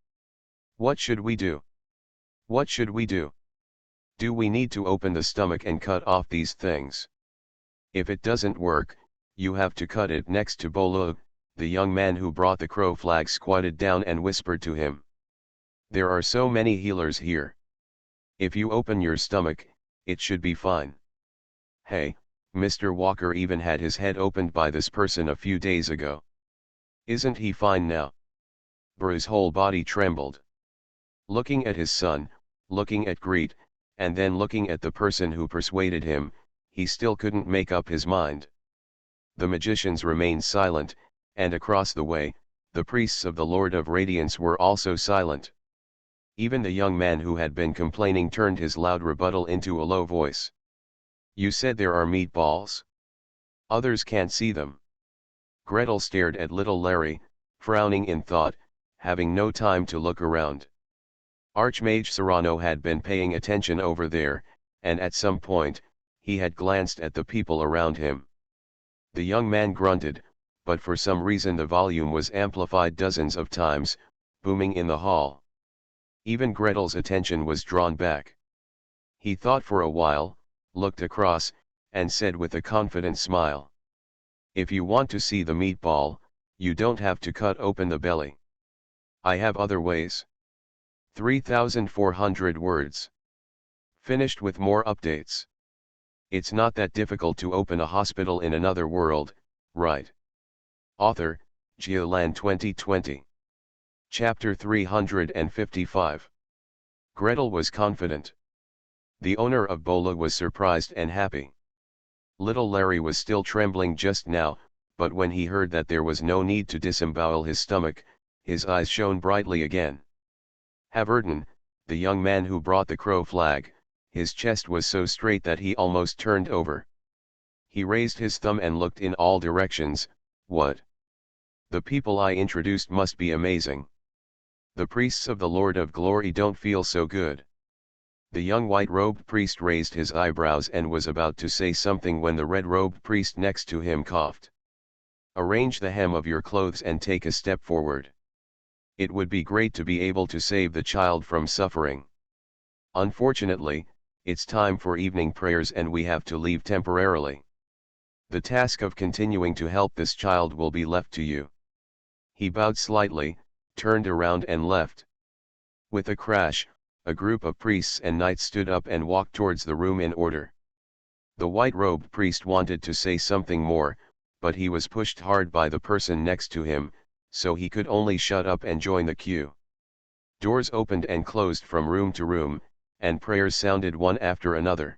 What should we do? What should we do? Do we need to open the stomach and cut off these things? If it doesn't work, you have to cut it. Next to Bolo, the young man who brought the crow flag squatted down and whispered to him. There are so many healers here. If you open your stomach, it should be fine. Hey, Mr. Walker even had his head opened by this person a few days ago. Isn't he fine now? Bru's whole body trembled. Looking at his son, looking at Greet, and then looking at the person who persuaded him, he still couldn't make up his mind. The magicians remained silent, and across the way, the priests of the Lord of Radiance were also silent. Even the young man who had been complaining turned his loud rebuttal into a low voice. You said there are meatballs? Others can't see them. Gretel stared at little Larry, frowning in thought, having no time to look around. Archmage Serrano had been paying attention over there, and at some point, he had glanced at the people around him. The young man grunted, but for some reason the volume was amplified dozens of times, booming in the hall. Even Gretel's attention was drawn back. He thought for a while, looked across, and said with a confident smile. If you want to see the meatball, you don't have to cut open the belly. I have other ways. 3,400 words. Finished with more updates. It's not that difficult to open a hospital in another world, right? Author, Geoland 2020. Chapter 355. Gretel was confident. The owner of Bola was surprised and happy. Little Larry was still trembling just now, but when he heard that there was no need to disembowel his stomach, his eyes shone brightly again. Haverton, the young man who brought the crow flag, his chest was so straight that he almost turned over. He raised his thumb and looked in all directions. What? The people I introduced must be amazing. The priests of the Lord of Glory don't feel so good. The young white-robed priest raised his eyebrows and was about to say something when the red-robed priest next to him coughed. Arrange the hem of your clothes and take a step forward. It would be great to be able to save the child from suffering. Unfortunately, it's time for evening prayers and we have to leave temporarily. The task of continuing to help this child will be left to you. He bowed slightly, turned around and left. With a crash, a group of priests and knights stood up and walked towards the room in order. The white-robed priest wanted to say something more, but he was pushed hard by the person next to him, so he could only shut up and join the queue. Doors opened and closed from room to room, and prayers sounded one after another.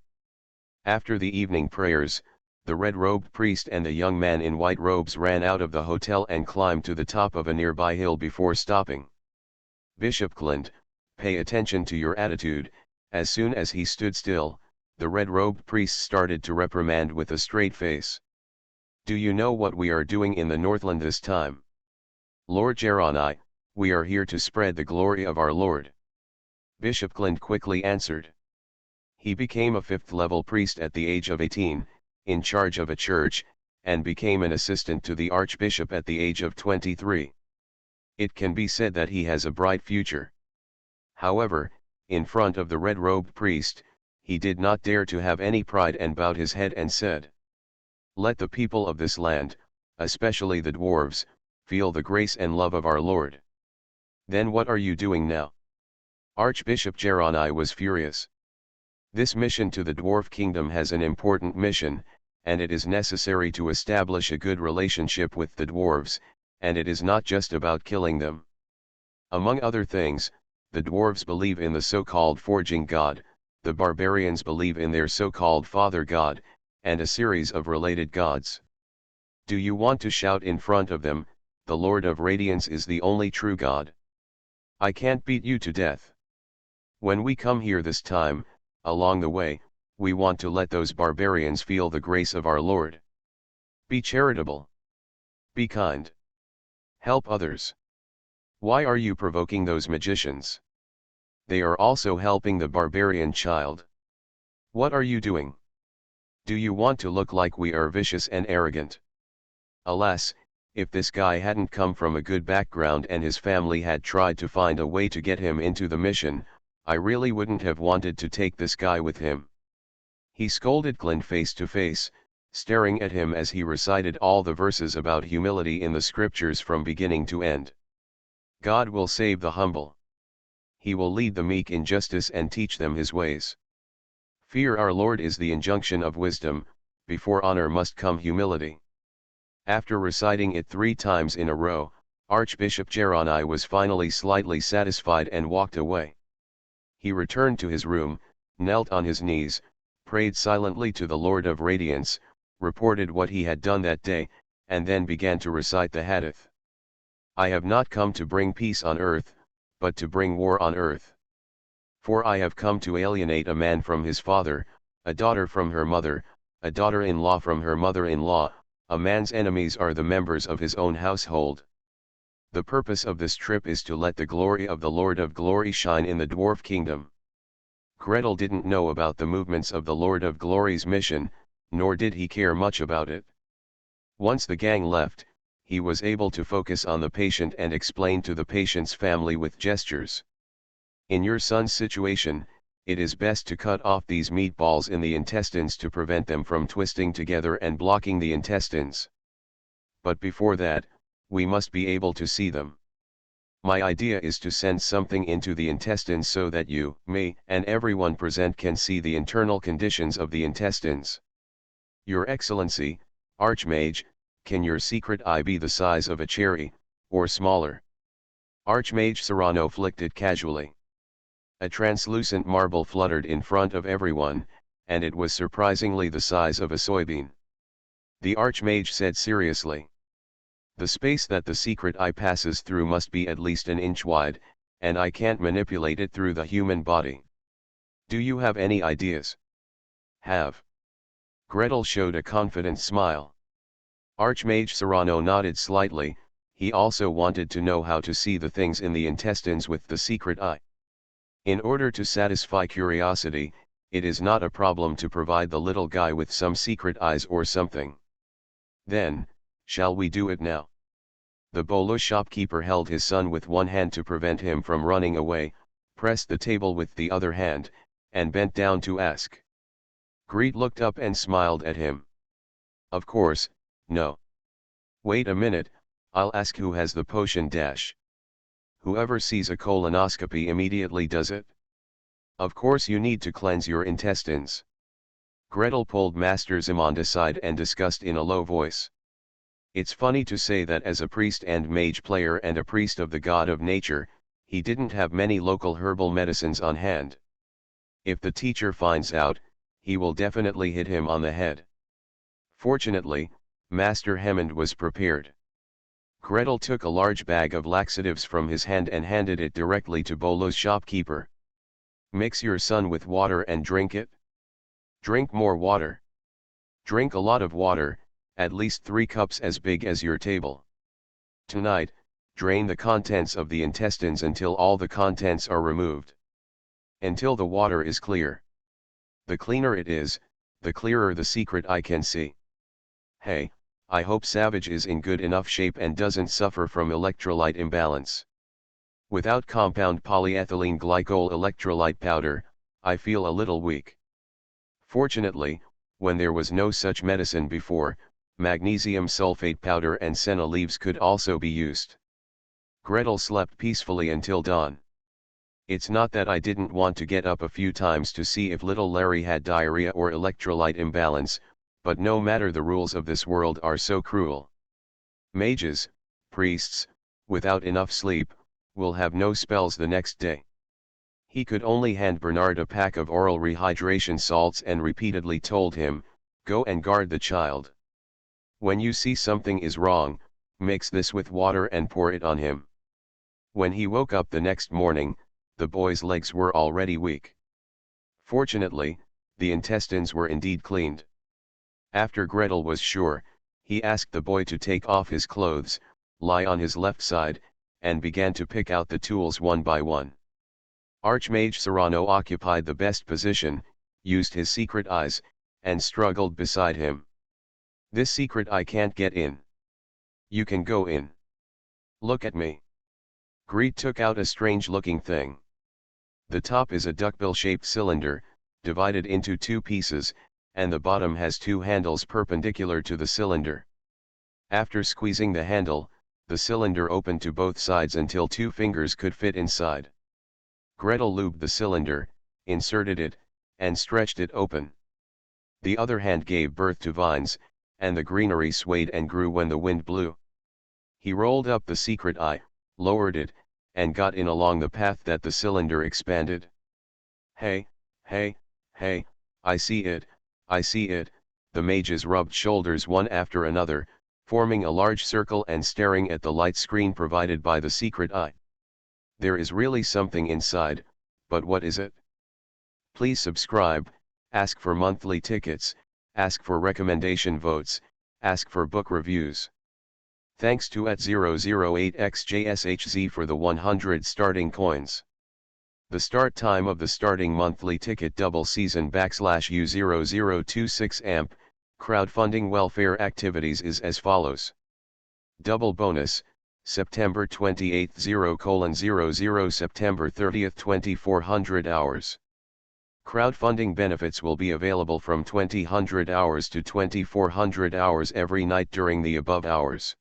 After the evening prayers, the red-robed priest and the young man in white robes ran out of the hotel and climbed to the top of a nearby hill before stopping. Bishop Clint, pay attention to your attitude. As soon as he stood still, the red-robed priest started to reprimand with a straight face. Do you know what we are doing in the Northland this time? Lord Geronai, we are here to spread the glory of our Lord. Bishop Clint quickly answered. He became a fifth-level priest at the age of 18, in charge of a church, and became an assistant to the archbishop at the age of 23. It can be said that he has a bright future. However, in front of the red-robed priest, he did not dare to have any pride and bowed his head and said, "Let the people of this land, especially the dwarves, feel the grace and love of our Lord." Then what are you doing now? Archbishop Geronai was furious. This mission to the dwarf kingdom has an important mission, and it is necessary to establish a good relationship with the dwarves, and it is not just about killing them. Among other things, the dwarves believe in the so-called forging god, the barbarians believe in their so-called father god, and a series of related gods. Do you want to shout in front of them, "The Lord of Radiance is the only true God"? I can't beat you to death. When we come here this time, along the way, we want to let those barbarians feel the grace of our Lord. Be charitable. Be kind. Help others. Why are you provoking those magicians? They are also helping the barbarian child. What are you doing? Do you want to look like we are vicious and arrogant? Alas, if this guy hadn't come from a good background and his family had tried to find a way to get him into the mission, I really wouldn't have wanted to take this guy with him. He scolded Clint face to face, staring at him as he recited all the verses about humility in the scriptures from beginning to end. God will save the humble. He will lead the meek in justice and teach them his ways. Fear our Lord is the injunction of wisdom, before honor must come humility. After reciting it 3 times in a row, Archbishop Geronai was finally slightly satisfied and walked away. He returned to his room, knelt on his knees, prayed silently to the Lord of Radiance, reported what he had done that day, and then began to recite the Hadith. I have not come to bring peace on earth, but to bring war on earth. For I have come to alienate a man from his father, a daughter from her mother, a daughter-in-law from her mother-in-law. A man's enemies are the members of his own household. The purpose of this trip is to let the glory of the Lord of Glory shine in the dwarf kingdom. Gretel didn't know about the movements of the Lord of Glory's mission, nor did he care much about it. Once the gang left, he was able to focus on the patient and explain to the patient's family with gestures. In your son's situation, it is best to cut off these meatballs in the intestines to prevent them from twisting together and blocking the intestines. But before that, we must be able to see them. My idea is to send something into the intestines so that you, me, and everyone present can see the internal conditions of the intestines. Your Excellency, Archmage, can your secret eye be the size of a cherry, or smaller? Archmage Serrano flicked it casually. A translucent marble fluttered in front of everyone, and it was surprisingly the size of a soybean. The Archmage said seriously. The space that the secret eye passes through must be at least an inch wide, and I can't manipulate it through the human body. Do you have any ideas? Have. Gretel showed a confident smile. Archmage Serrano nodded slightly. He also wanted to know how to see the things in the intestines with the secret eye. In order to satisfy curiosity, it is not a problem to provide the little guy with some secret eyes or something. Then, shall we do it now? The bolo shopkeeper held his son with one hand to prevent him from running away, pressed the table with the other hand, and bent down to ask. Greet looked up and smiled at him. Of course, no. Wait a minute, I'll ask who has the potion dash. Whoever sees a colonoscopy immediately does it. Of course you need to cleanse your intestines. Gretel pulled Master Zimond aside and discussed in a low voice. It's funny to say that as a priest and mage player and a priest of the god of nature, he didn't have many local herbal medicines on hand. If the teacher finds out, he will definitely hit him on the head. Fortunately, Master Hammond was prepared. Gretel took a large bag of laxatives from his hand and handed it directly to Bolo's shopkeeper. "Mix your son with water and drink it. Drink more water. Drink a lot of water, at least 3 cups as big as your table. Tonight, drain the contents of the intestines until all the contents are removed. Until the water is clear. The cleaner it is, the clearer the secret I can see. Hey, I hope Savage is in good enough shape and doesn't suffer from electrolyte imbalance. Without compound polyethylene glycol electrolyte powder, I feel a little weak." Fortunately, when there was no such medicine before, magnesium sulfate powder and senna leaves could also be used. Gretel slept peacefully until dawn. It's not that I didn't want to get up a few times to see if little Larry had diarrhea or electrolyte imbalance, but no matter, the rules of this world are so cruel. Mages, priests, without enough sleep, will have no spells the next day. He could only hand Bernard a pack of oral rehydration salts and repeatedly told him, "Go and guard the child. When you see something is wrong, mix this with water and pour it on him." When he woke up the next morning, the boy's legs were already weak. Fortunately, the intestines were indeed cleaned. After Gretel was sure, he asked the boy to take off his clothes, lie on his left side, and began to pick out the tools one by one. Archmage Serrano occupied the best position, used his secret eyes, and struggled beside him. "This secret I can't get in." "You can go in. Look at me." Greet took out a strange-looking thing. The top is a duckbill-shaped cylinder, divided into 2 pieces, and the bottom has 2 handles perpendicular to the cylinder. After squeezing the handle, the cylinder opened to both sides until 2 fingers could fit inside. Gretel lubed the cylinder, inserted it, and stretched it open. The other hand gave birth to vines, and the greenery swayed and grew when the wind blew. He rolled up the secret eye, lowered it, and got in along the path that the cylinder expanded. "Hey, hey, hey, I see it, I see it." The mages rubbed shoulders one after another, forming a large circle and staring at the light screen provided by the secret eye. "There is really something inside, but what is it? Please subscribe, ask for monthly tickets, ask for recommendation votes, ask for book reviews. Thanks to @008xjshz for the 100 starting coins. The start time of the starting monthly ticket double season /U0026 amp, crowdfunding welfare activities is as follows. Double bonus, September 28th 0:00 September 30th 2400 hours. Crowdfunding benefits will be available from 2000 hours to 2400 hours every night during the above hours.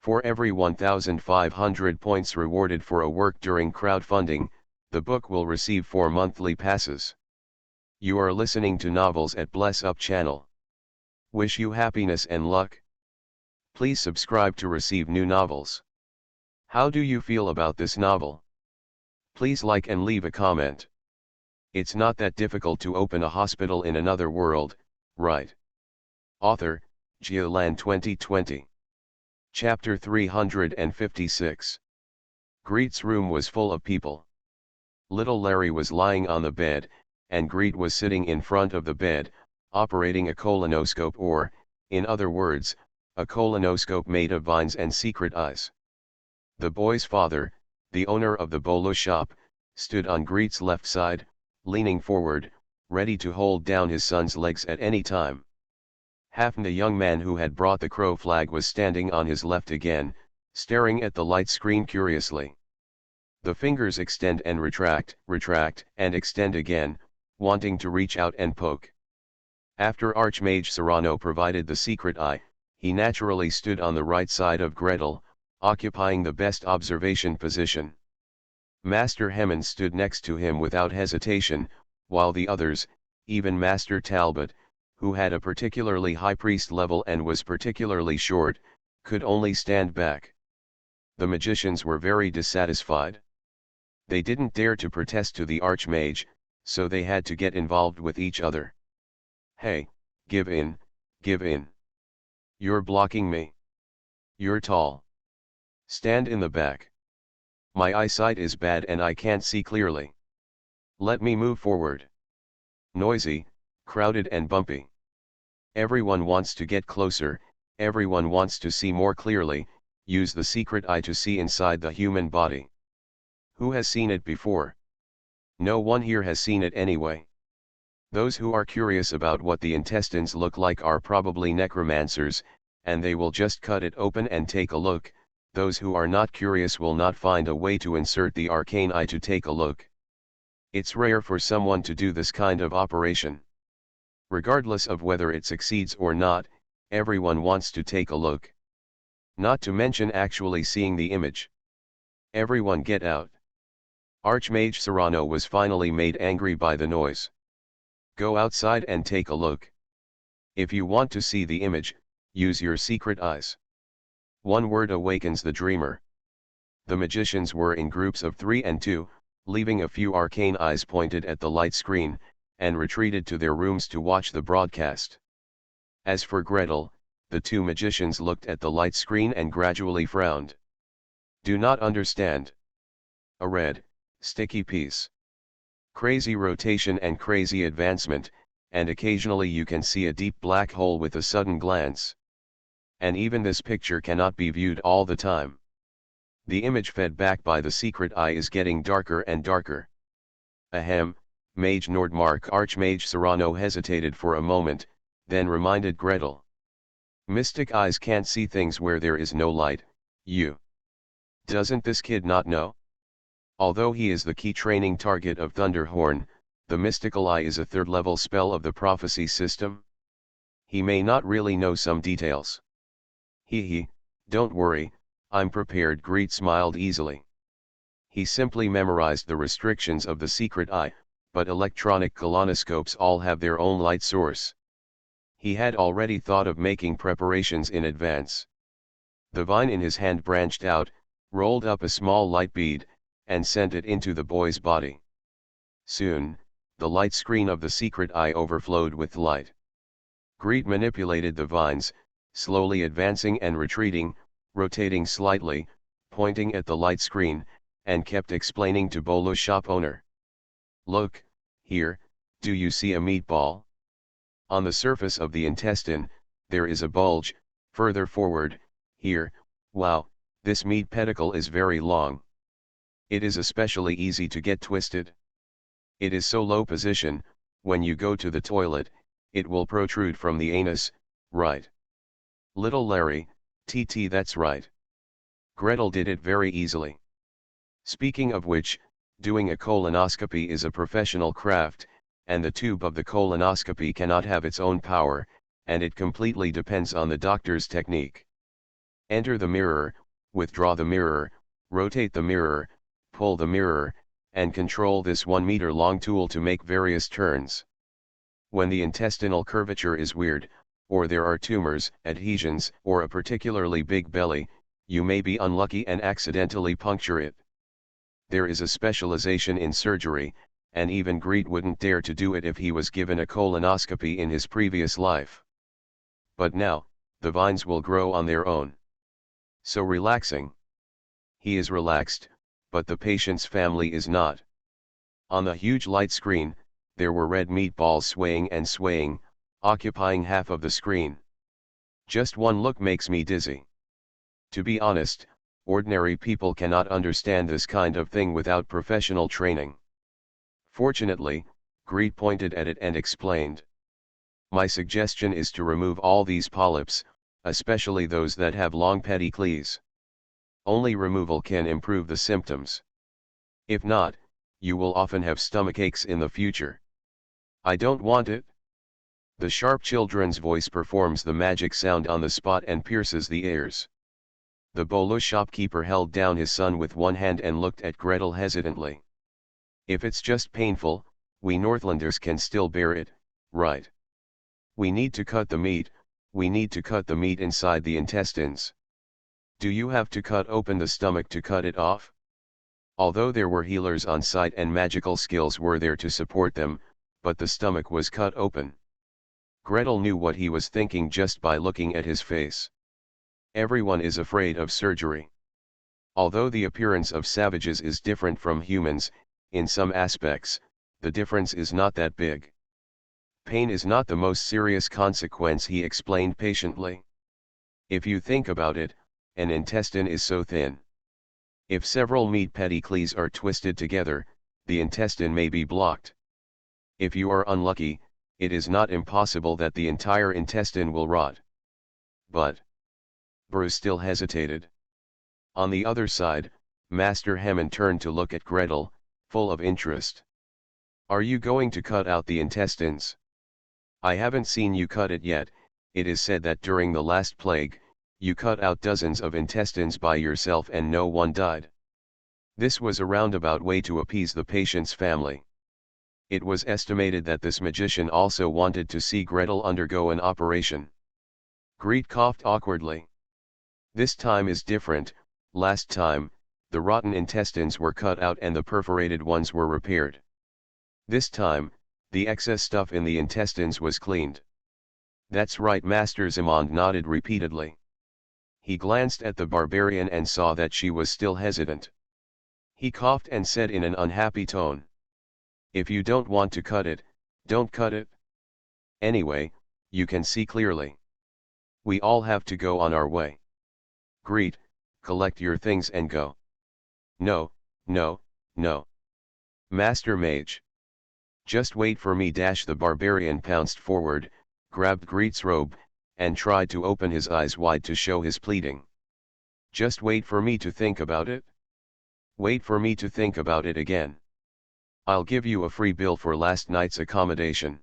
For every 1500 points rewarded for a work during crowdfunding, the book will receive 4 monthly passes. You are listening to Novels at Bless Up channel. Wish you happiness and luck. Please subscribe to receive new novels. How do you feel about this novel? Please like and leave a comment. It's not that difficult to open a hospital in another world, right? Author, Giolan 2020. Chapter 356. Greet's room was full of people. Little Larry was lying on the bed, and Greet was sitting in front of the bed, operating a colonoscope or, in other words, a colonoscope made of vines and secret eyes. The boy's father, the owner of the bolo shop, stood on Greet's left side, leaning forward, ready to hold down his son's legs at any time. Hafn, the young man who had brought the crow flag, was standing on his left again, staring at the light screen curiously. The fingers extend and retract, and extend again, wanting to reach out and poke. After Archmage Serrano provided the secret eye, he naturally stood on the right side of Gretel, occupying the best observation position. Master Hammond stood next to him without hesitation, while the others, even Master Talbot, who had a particularly high priest level and was particularly short, could only stand back. The magicians were very dissatisfied. They didn't dare to protest to the Archmage, so they had to get involved with each other. "Hey, give in, Give in. You're blocking me. You're tall. Stand in the back. My eyesight is bad and I can't see clearly. Let me move forward. Noisy, crowded and bumpy. Everyone wants to get closer, everyone wants to see more clearly. Use the secret eye to see inside the human body. Who has seen it before? No one here has seen it anyway. Those who are curious about what the intestines look like are probably necromancers, and they will just cut it open and take a look. Those who are not curious will not find a way to insert the arcane eye to take a look. It's rare for someone to do this kind of operation. Regardless of whether it succeeds or not, everyone wants to take a look. Not to mention actually seeing the image. Everyone get out. Archmage Serrano was finally made angry by the noise. Go outside and take a look. If you want to see the image, use your secret eyes. One word awakens the dreamer. The magicians were in groups of 3 and 2, leaving a few arcane eyes pointed at the light screen, and retreated to their rooms to watch the broadcast. As for Gretel, the 2 magicians looked at the light screen and gradually frowned. Do not understand. A red, sticky piece. Crazy rotation and crazy advancement, and occasionally you can see a deep black hole with a sudden glance. And even this picture cannot be viewed all the time. The image fed back by the secret eye is getting darker and darker. Ahem, Mage Nordmark Archmage Serrano hesitated for a moment, then reminded Gretel. Mystic eyes can't see things where there is no light, you. Doesn't this kid not know? Although he is the key training target of Thunderhorn, the mystical eye is a 3rd level spell of the prophecy system. He may not really know some details. Hee, don't worry, I'm prepared. Greet smiled easily. He simply memorized the restrictions of the secret eye, but electronic colonoscopes all have their own light source. He had already thought of making preparations in advance. The vine in his hand branched out, rolled up a small light bead, and sent it into the boy's body. Soon, the light screen of the secret eye overflowed with light. Greet manipulated the vines, slowly advancing and retreating, rotating slightly, pointing at the light screen, and kept explaining to Bolo shop owner. Look, here, do you see a meatball? On the surface of the intestine, there is a bulge, further forward, here, wow, this meat pedicle is very long. It is especially easy to get twisted. It is so low position, when you go to the toilet, it will protrude from the anus, right? Little Larry, TT, that's right. Gretel did it very easily. Speaking of which, doing a colonoscopy is a professional craft, and the tube of the colonoscopy cannot have its own power, and it completely depends on the doctor's technique. Enter the mirror, withdraw the mirror, rotate the mirror, pull the mirror, and control this 1-meter-long tool to make various turns. When the intestinal curvature is weird, or there are tumors, adhesions, or a particularly big belly, you may be unlucky and accidentally puncture it. There is a specialization in surgery, and even Greet wouldn't dare to do it if he was given a colonoscopy in his previous life. But now, the vines will grow on their own. So relaxing. He is relaxed, but the patient's family is not. On the huge light screen, there were red meatballs swaying and swaying, occupying half of the screen. Just one look makes me dizzy. To be honest, ordinary people cannot understand this kind of thing without professional training. Fortunately, Greet pointed at it and explained. My suggestion is to remove all these polyps, especially those that have long pedicles. Only removal can improve the symptoms. If not, you will often have stomachaches in the future. I don't want it. The sharp children's voice performs the magic sound on the spot and pierces the ears. The Bolo shopkeeper held down his son with one hand and looked at Gretel hesitantly. If it's just painful, we Northlanders can still bear it, right? We need to cut the meat, we need to cut the meat inside the intestines. Do you have to cut open the stomach to cut it off? Although there were healers on site and magical skills were there to support them, but the stomach was cut open. Gretel knew what he was thinking just by looking at his face. Everyone is afraid of surgery. Although the appearance of savages is different from humans, in some aspects, the difference is not that big. Pain is not the most serious consequence, he explained patiently. If you think about it, an intestine is so thin. If several meat pedicles are twisted together, the intestine may be blocked. If you are unlucky, it is not impossible that the entire intestine will rot. But Bruce still hesitated. On the other side, Master Hammond turned to look at Gretel, full of interest. Are you going to cut out the intestines? I haven't seen you cut it yet. It is said that during the last plague, you cut out dozens of intestines by yourself and no one died. This was a roundabout way to appease the patient's family. It was estimated that this magician also wanted to see Gretel undergo an operation. Greet coughed awkwardly. This time is different. Last time, the rotten intestines were cut out and the perforated ones were repaired. This time, the excess stuff in the intestines was cleaned. That's right, Master Zimond nodded repeatedly. He glanced at the barbarian and saw that she was still hesitant. He coughed and said in an unhappy tone. If you don't want to cut it, don't cut it. Anyway, you can see clearly. We all have to go on our way. Greet, collect your things and go. No, no, no. Master Mage. Just wait for me. The barbarian pounced forward, grabbed Greet's robe, and tried to open his eyes wide to show his pleading. Just wait for me to think about it. Wait for me to think about it again. I'll give you a free bill for last night's accommodation.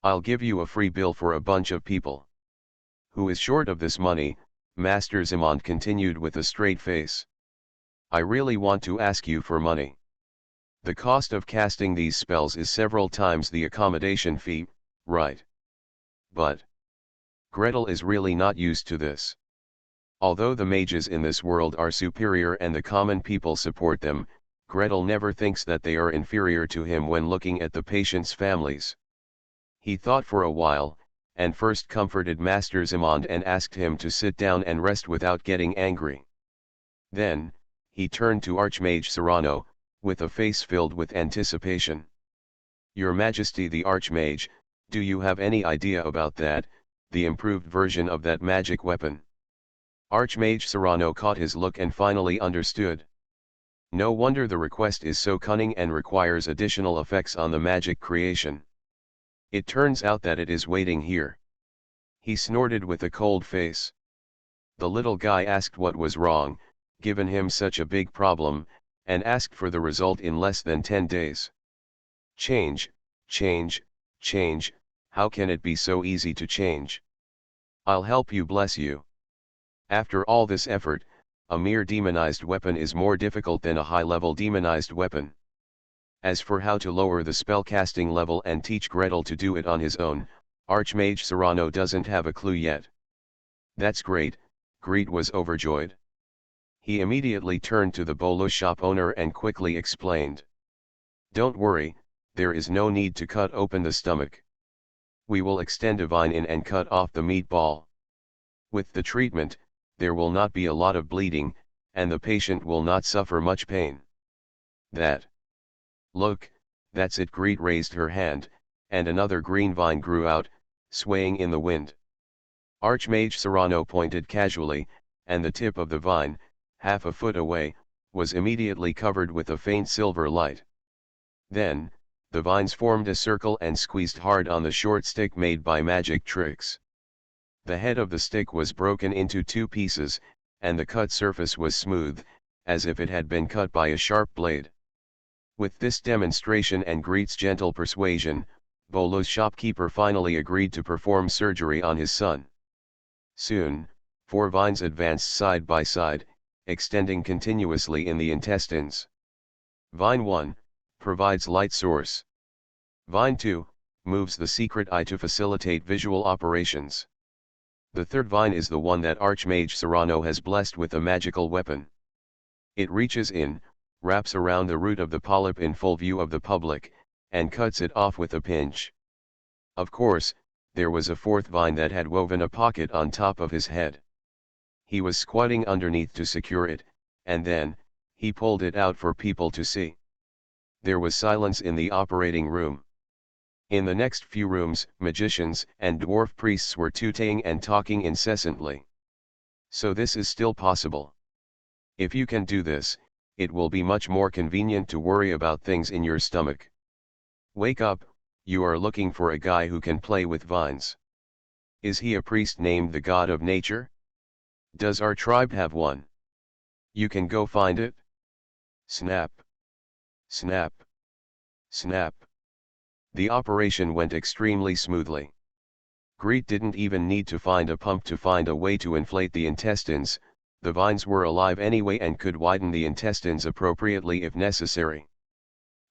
I'll give you a free bill for a bunch of people. Who is short of this money? Master Zimond continued with a straight face. I really want to ask you for money. The cost of casting these spells is several times the accommodation fee, right? But Gretel is really not used to this. Although the mages in this world are superior and the common people support them, Gretel never thinks that they are inferior to him when looking at the patients' families. He thought for a while, and first comforted Master Zimond and asked him to sit down and rest without getting angry. Then, he turned to Archmage Serrano, with a face filled with anticipation. Your Majesty the Archmage, do you have any idea about that, the improved version of that magic weapon? Archmage Serrano caught his look and finally understood. No wonder the request is so cunning and requires additional effects on the magic creation. It turns out that it is waiting here. He snorted with a cold face. The little guy asked what was wrong, given him such a big problem, and asked for the result in less than 10 days. Change, change, change, how can it be so easy to change? I'll help you, bless you. After all this effort, a mere demonized weapon is more difficult than a high-level demonized weapon. As for how to lower the spellcasting level and teach Gretel to do it on his own, Archmage Serrano doesn't have a clue yet. That's great, Greet was overjoyed. He immediately turned to the bolo shop owner and quickly explained. Don't worry, there is no need to cut open the stomach. We will extend a vine in and cut off the meatball. With the treatment, there will not be a lot of bleeding, and the patient will not suffer much pain. Look, that's it. Greet raised her hand, and another green vine grew out, swaying in the wind. Archmage Serrano pointed casually, and the tip of the vine, half a foot away, was immediately covered with a faint silver light. Then, the vines formed a circle and squeezed hard on the short stick made by magic tricks. The head of the stick was broken into 2 pieces, and the cut surface was smooth, as if it had been cut by a sharp blade. With this demonstration and Greet's gentle persuasion, Bolo's shopkeeper finally agreed to perform surgery on his son. Soon, 4 vines advanced side by side, extending continuously in the intestines. Vine 1 provides light source. Vine 2 moves the secret eye to facilitate visual operations. The third vine is the one that Archmage Serrano has blessed with a magical weapon. It reaches in, wraps around the root of the polyp in full view of the public, and cuts it off with a pinch. Of course, there was a fourth vine that had woven a pocket on top of his head. He was squatting underneath to secure it, and then, he pulled it out for people to see. There was silence in the operating room. In the next few rooms, magicians and dwarf priests were tutoring and talking incessantly. So this is still possible. If you can do this, it will be much more convenient to worry about things in your stomach. Wake up, you are looking for a guy who can play with vines. Is he a priest named the God of Nature? Does our tribe have one? You can go find it. Snap. Snap. Snap. The operation went extremely smoothly. Greet didn't even need to find a pump to find a way to inflate the intestines. The vines were alive anyway and could widen the intestines appropriately if necessary.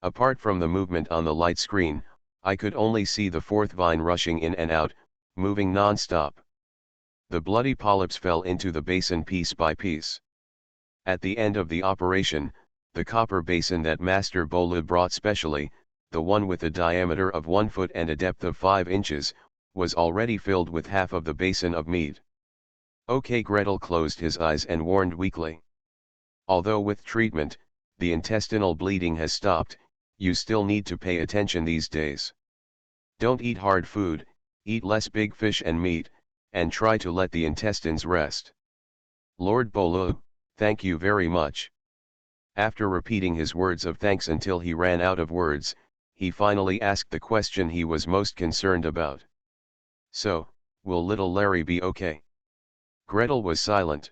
Apart from the movement on the light screen, I could only see the fourth vine rushing in and out, moving non-stop. The bloody polyps fell into the basin piece by piece. At the end of the operation, the copper basin that Master Bolu brought specially, the one with a diameter of 1 foot and a depth of 5 inches, was already filled with half of the basin of meat. Okay, Gretel closed his eyes and warned weakly. Although with treatment, the intestinal bleeding has stopped, you still need to pay attention these days. Don't eat hard food, eat less big fish and meat, and try to let the intestines rest. Lord Bolu, thank you very much. After repeating his words of thanks until he ran out of words, he finally asked the question he was most concerned about. So, will little Larry be okay? Gretel was silent.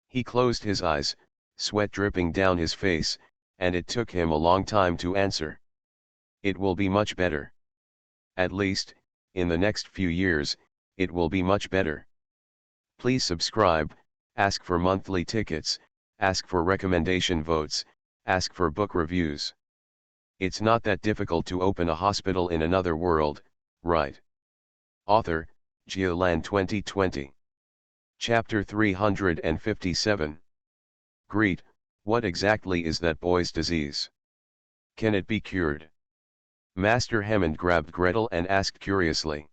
He closed his eyes, sweat dripping down his face, and it took him a long time to answer. It will be much better. At least, in the next few years, it will be much better. Please subscribe, ask for monthly tickets, ask for recommendation votes, ask for book reviews. It's not that difficult to open a hospital in another world, right? Author, Geoland 2020. Chapter 357. Greet, what exactly is that boy's disease? Can it be cured? Master Hammond grabbed Gretel and asked curiously.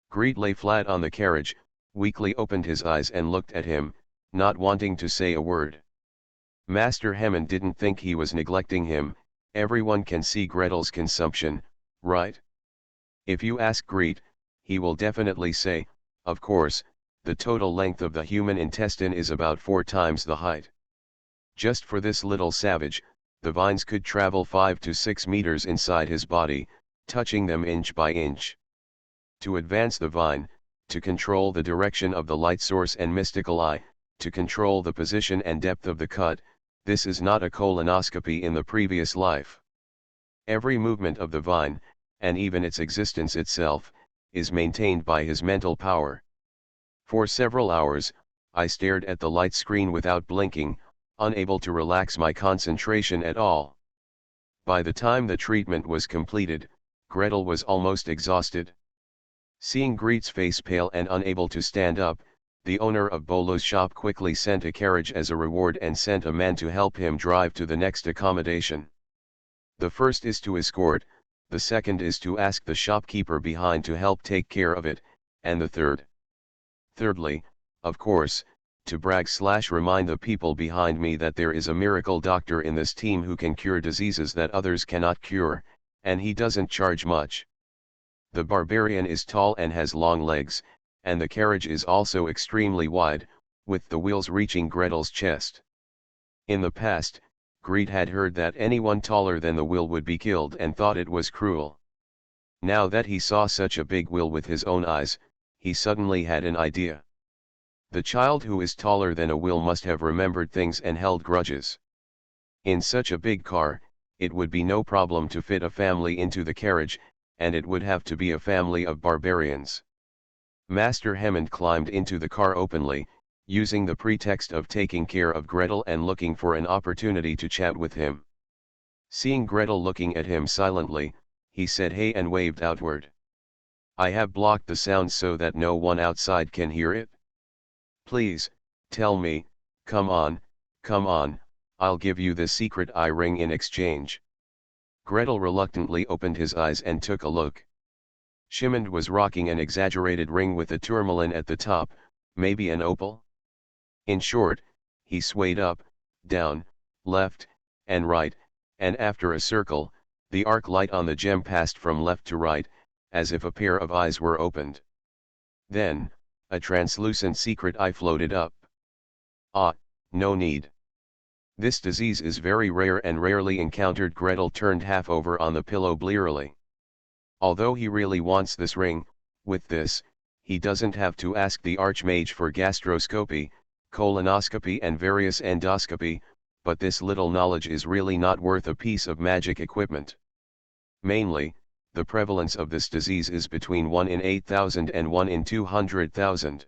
Greet lay flat on the carriage, weakly opened his eyes and looked at him, not wanting to say a word. Master Hammond didn't think he was neglecting him. Everyone can see Gretel's consumption, right? If you ask Greet, he will definitely say, of course, the total length of the human intestine is about 4 times the height. Just for this little savage, the vines could travel 5 to 6 meters inside his body, touching them inch by inch. To advance the vine, to control the direction of the light source and mystical eye, to control the position and depth of the cut, this is not a colonoscopy in the previous life. Every movement of the vine, and even its existence itself, is maintained by his mental power. For several hours, I stared at the light screen without blinking, unable to relax my concentration at all. By the time the treatment was completed, Gretel was almost exhausted. Seeing Greet's face pale and unable to stand up, the owner of Bolo's shop quickly sent a carriage as a reward and sent a man to help him drive to the next accommodation. The first is to escort, the second is to ask the shopkeeper behind to help take care of it, and the third. Thirdly, of course, to brag/remind the people behind me that there is a miracle doctor in this team who can cure diseases that others cannot cure, and he doesn't charge much. The barbarian is tall and has long legs, and the carriage is also extremely wide, with the wheels reaching Gretel's chest. In the past, Greet had heard that anyone taller than the wheel would be killed and thought it was cruel. Now that he saw such a big wheel with his own eyes, he suddenly had an idea. The child who is taller than a wheel must have remembered things and held grudges. In such a big car, it would be no problem to fit a family into the carriage, and it would have to be a family of barbarians. Master Hammond climbed into the car openly, using the pretext of taking care of Gretel and looking for an opportunity to chat with him. Seeing Gretel looking at him silently, he said hey and waved outward. I have blocked the sound so that no one outside can hear it. Please, tell me, come on, I'll give you the secret eye ring in exchange. Gretel reluctantly opened his eyes and took a look. Shimond was rocking an exaggerated ring with a tourmaline at the top, maybe an opal? In short, he swayed up, down, left, and right, and after a circle, the arc light on the gem passed from left to right, as if a pair of eyes were opened. Then, a translucent secret eye floated up. Ah, no need. This disease is very rare and rarely encountered. Gretel turned half over on the pillow blearily. Although he really wants this ring, with this, he doesn't have to ask the Archmage for gastroscopy, colonoscopy and various endoscopy, but this little knowledge is really not worth a piece of magic equipment. Mainly, the prevalence of this disease is between 1 in 8,000 and 1 in 200,000.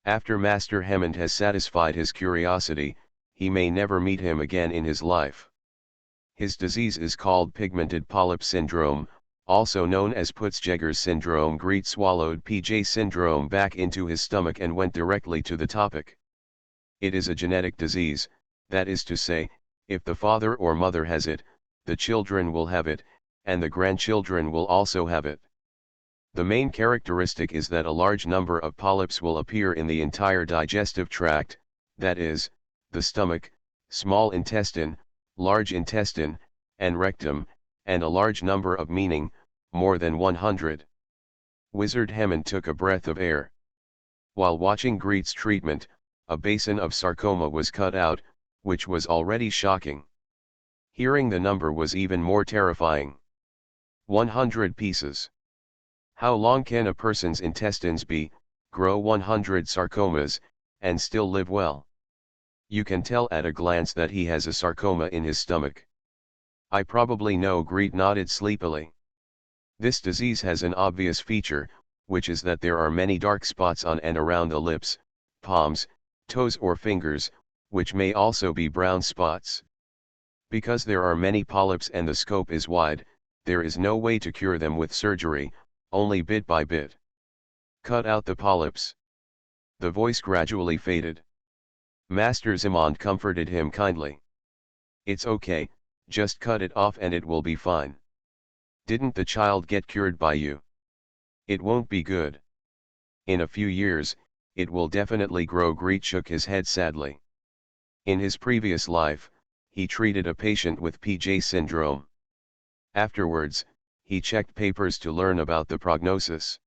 After Master Hammond has satisfied his curiosity, he may never meet him again in his life. His disease is called pigmented polyp syndrome, also known as Peutz-Jeghers syndrome. Greet swallowed PJ syndrome back into his stomach and went directly to the topic. It is a genetic disease, that is to say, if the father or mother has it, the children will have it, and the grandchildren will also have it. The main characteristic is that a large number of polyps will appear in the entire digestive tract, that is, the stomach, small intestine, large intestine, and rectum, and a large number of meaning, more than 100. Wizard Hammond took a breath of air. While watching Greet's treatment, a basin of sarcoma was cut out, which was already shocking. Hearing the number was even more terrifying. 100 pieces. How long can a person's intestines be, grow 100 sarcomas, and still live well? You can tell at a glance that he has a sarcoma in his stomach. I probably know. Greet nodded sleepily. This disease has an obvious feature, which is that there are many dark spots on and around the lips, palms, toes or fingers, which may also be brown spots. Because there are many polyps and the scope is wide, there is no way to cure them with surgery, only bit by bit. Cut out the polyps. The voice gradually faded. Master Zimond comforted him kindly. It's okay, just cut it off and it will be fine. Didn't the child get cured by you? It won't be good. In a few years, it will definitely grow. Greet shook his head sadly. In his previous life, he treated a patient with PJ syndrome. Afterwards, he checked papers to learn about the prognosis.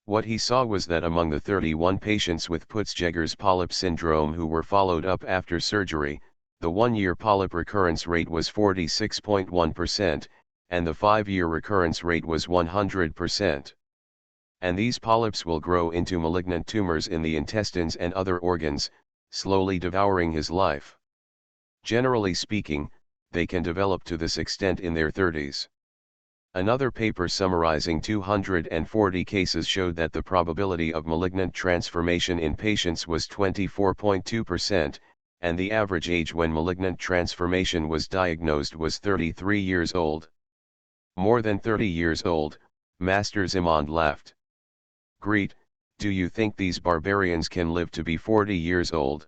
What he saw was that among the 31 patients with Peutz-Jeghers polyp syndrome who were followed up after surgery, the 1-year polyp recurrence rate was 46.1%, and the 5-year recurrence rate was 100%. And these polyps will grow into malignant tumors in the intestines and other organs, slowly devouring his life. Generally speaking, they can develop to this extent in their 30s. Another paper summarizing 240 cases showed that the probability of malignant transformation in patients was 24.2%, and the average age when malignant transformation was diagnosed was 33 years old. More than 30 years old, Master Zimond laughed. Greet, do you think these barbarians can live to be 40 years old?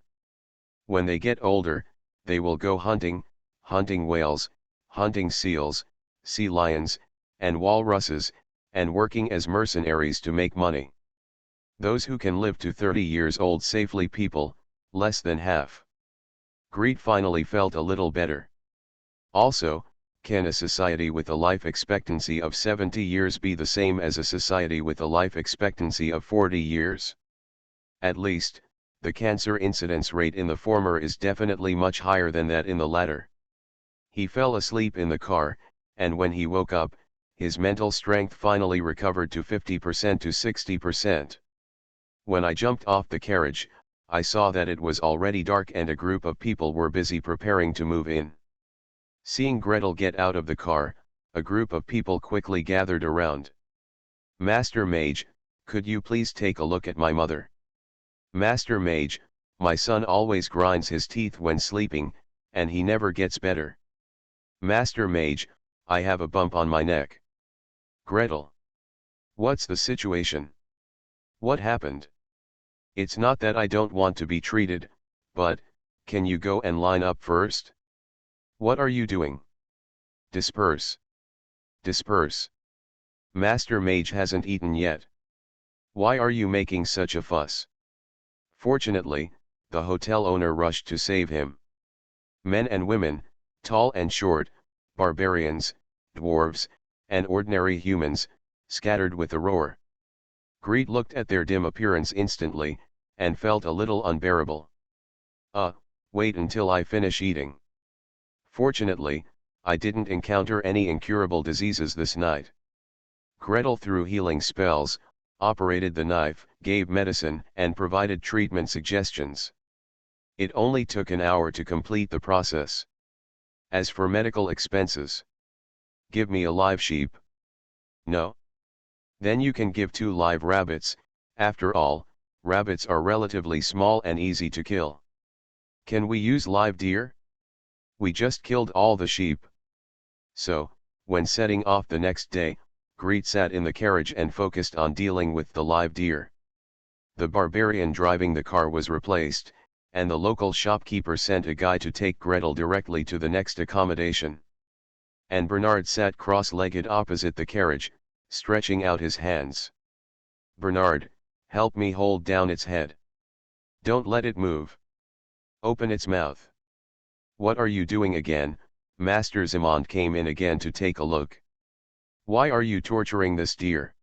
When they get older, they will go hunting, hunting whales, hunting seals, sea lions, and walruses, and working as mercenaries to make money. Those who can live to 30 years old safely, people, less than half. Greet finally felt a little better. Also, can a society with a life expectancy of 70 years be the same as a society with a life expectancy of 40 years? At least, the cancer incidence rate in the former is definitely much higher than that in the latter. He fell asleep in the car, and when he woke up, his mental strength finally recovered to 50% to 60%. When I jumped off the carriage, I saw that it was already dark and a group of people were busy preparing to move in. Seeing Gretel get out of the car, a group of people quickly gathered around. Master Mage, could you please take a look at my mother? Master Mage, my son always grinds his teeth when sleeping, and he never gets better. Master Mage, I have a bump on my neck. Gretel. What's the situation? What happened? It's not that I don't want to be treated, but, can you go and line up first? What are you doing? Disperse. Disperse. Master Mage hasn't eaten yet. Why are you making such a fuss? Fortunately, the hotel owner rushed to save him. Men and women, tall and short, barbarians, dwarves, and ordinary humans, scattered with a roar. Greed looked at their dim appearance instantly, and felt a little unbearable. Wait until I finish eating. Fortunately, I didn't encounter any incurable diseases this night. Gretel threw healing spells, operated the knife, gave medicine, and provided treatment suggestions. It only took an hour to complete the process. As for medical expenses, give me a live sheep. No? Then you can give 2 live rabbits. After all, rabbits are relatively small and easy to kill. Can we use live deer? We just killed all the sheep. So, when setting off the next day, Greet sat in the carriage and focused on dealing with the live deer. The barbarian driving the car was replaced, and the local shopkeeper sent a guy to take Gretel directly to the next accommodation. And Bernard sat cross-legged opposite the carriage, stretching out his hands. Bernard, help me hold down its head. Don't let it move. Open its mouth. What are you doing again? Master Zimond came in again to take a look. Why are you torturing this deer?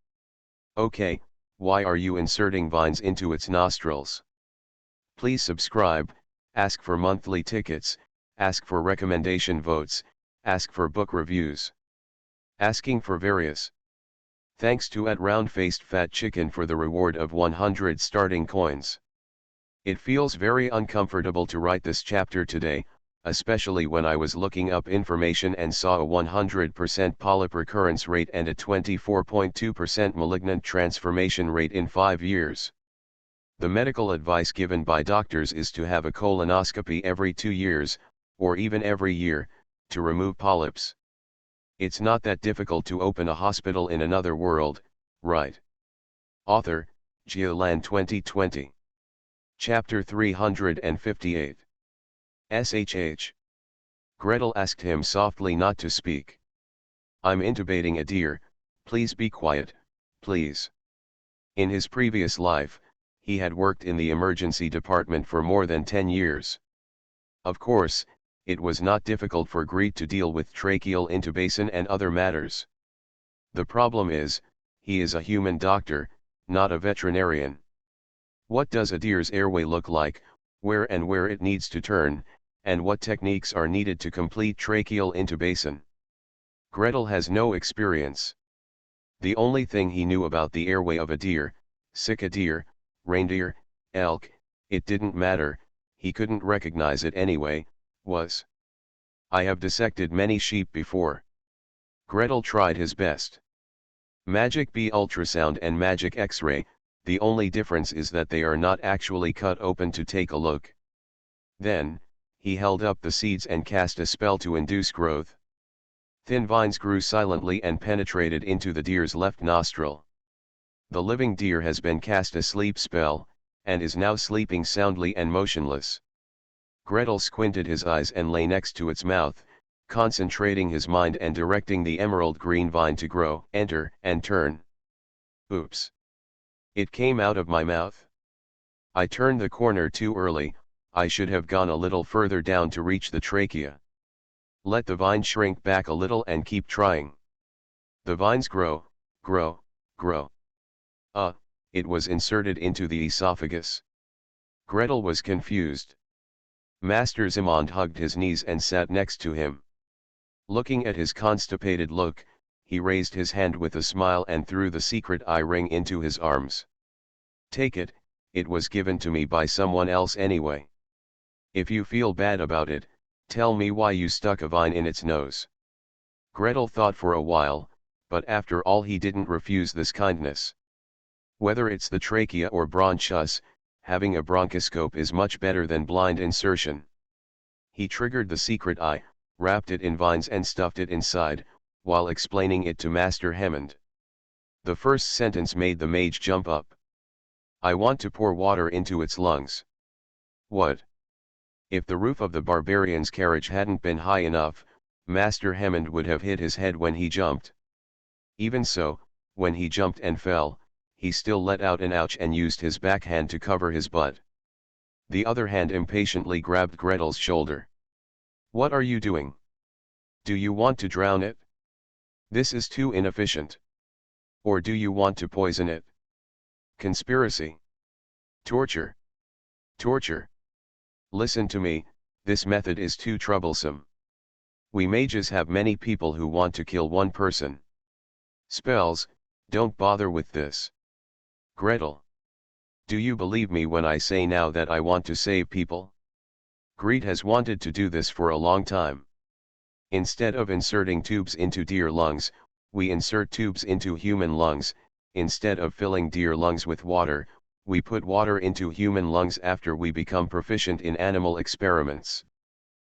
Okay, why are you inserting vines into its nostrils? Please subscribe, ask for monthly tickets, ask for recommendation votes, ask for book reviews. Asking for various. Thanks to @round-faced fat chicken for the reward of 100 starting coins. It feels very uncomfortable to write this chapter today, especially when I was looking up information and saw a 100% polyp recurrence rate and a 24.2% malignant transformation rate in 5 years. The medical advice given by doctors is to have a colonoscopy every 2 years, or even every year, to remove polyps. It's not that difficult to open a hospital in another world, right? Author, Giolan 2020. Chapter 358. SHH. Gretel asked him softly not to speak. I'm intubating a deer, please be quiet, please. In his previous life, he had worked in the emergency department for more than 10 years. Of course, it was not difficult for Greet to deal with tracheal intubation and other matters. The problem is, he is a human doctor, not a veterinarian. What does a deer's airway look like, where it needs to turn, and what techniques are needed to complete tracheal intubation? Gretel has no experience. The only thing he knew about the airway of a deer, sika deer, reindeer, elk, it didn't matter, he couldn't recognize it anyway, was. I have dissected many sheep before. Gretel tried his best. Magic B ultrasound and magic X-ray, the only difference is that they are not actually cut open to take a look. Then, he held up the seeds and cast a spell to induce growth. Thin vines grew silently and penetrated into the deer's left nostril. The living deer has been cast a sleep spell, and is now sleeping soundly and motionless. Gretel squinted his eyes and lay next to its mouth, concentrating his mind and directing the emerald green vine to grow, enter, and turn. Oops! It came out of my mouth. I turned the corner too early, I should have gone a little further down to reach the trachea. Let the vine shrink back a little and keep trying. The vines grow, grow, grow. It was inserted into the esophagus. Gretel was confused. Master Zimond hugged his knees and sat next to him. Looking at his constipated look, he raised his hand with a smile and threw the secret eye ring into his arms. Take it, it was given to me by someone else anyway. If you feel bad about it, tell me why you stuck a vine in its nose. Gretel thought for a while, but after all he didn't refuse this kindness. Whether it's the trachea or bronchus, having a bronchoscope is much better than blind insertion. He triggered the secret eye, wrapped it in vines and stuffed it inside, while explaining it to Master Hammond. The first sentence made the mage jump up. I want to pour water into its lungs. What? If the roof of the barbarian's carriage hadn't been high enough, Master Hammond would have hit his head when he jumped. Even so, When he jumped and fell, he still let out an ouch and used his backhand to cover his butt. The other hand impatiently grabbed Gretel's shoulder. "What are you doing? Do you want to drown it? This is too inefficient. Or do you want to poison it? Conspiracy. Torture. Torture. Listen to me, this method is too troublesome. We mages have many people who want to kill one person. Spells, don't bother with this. Gretel. Do you believe me when I say now that I want to save people? Greet has wanted to do this for a long time. Instead of inserting tubes into deer lungs, we insert tubes into human lungs. Instead of filling deer lungs with water, we put water into human lungs after we become proficient in animal experiments.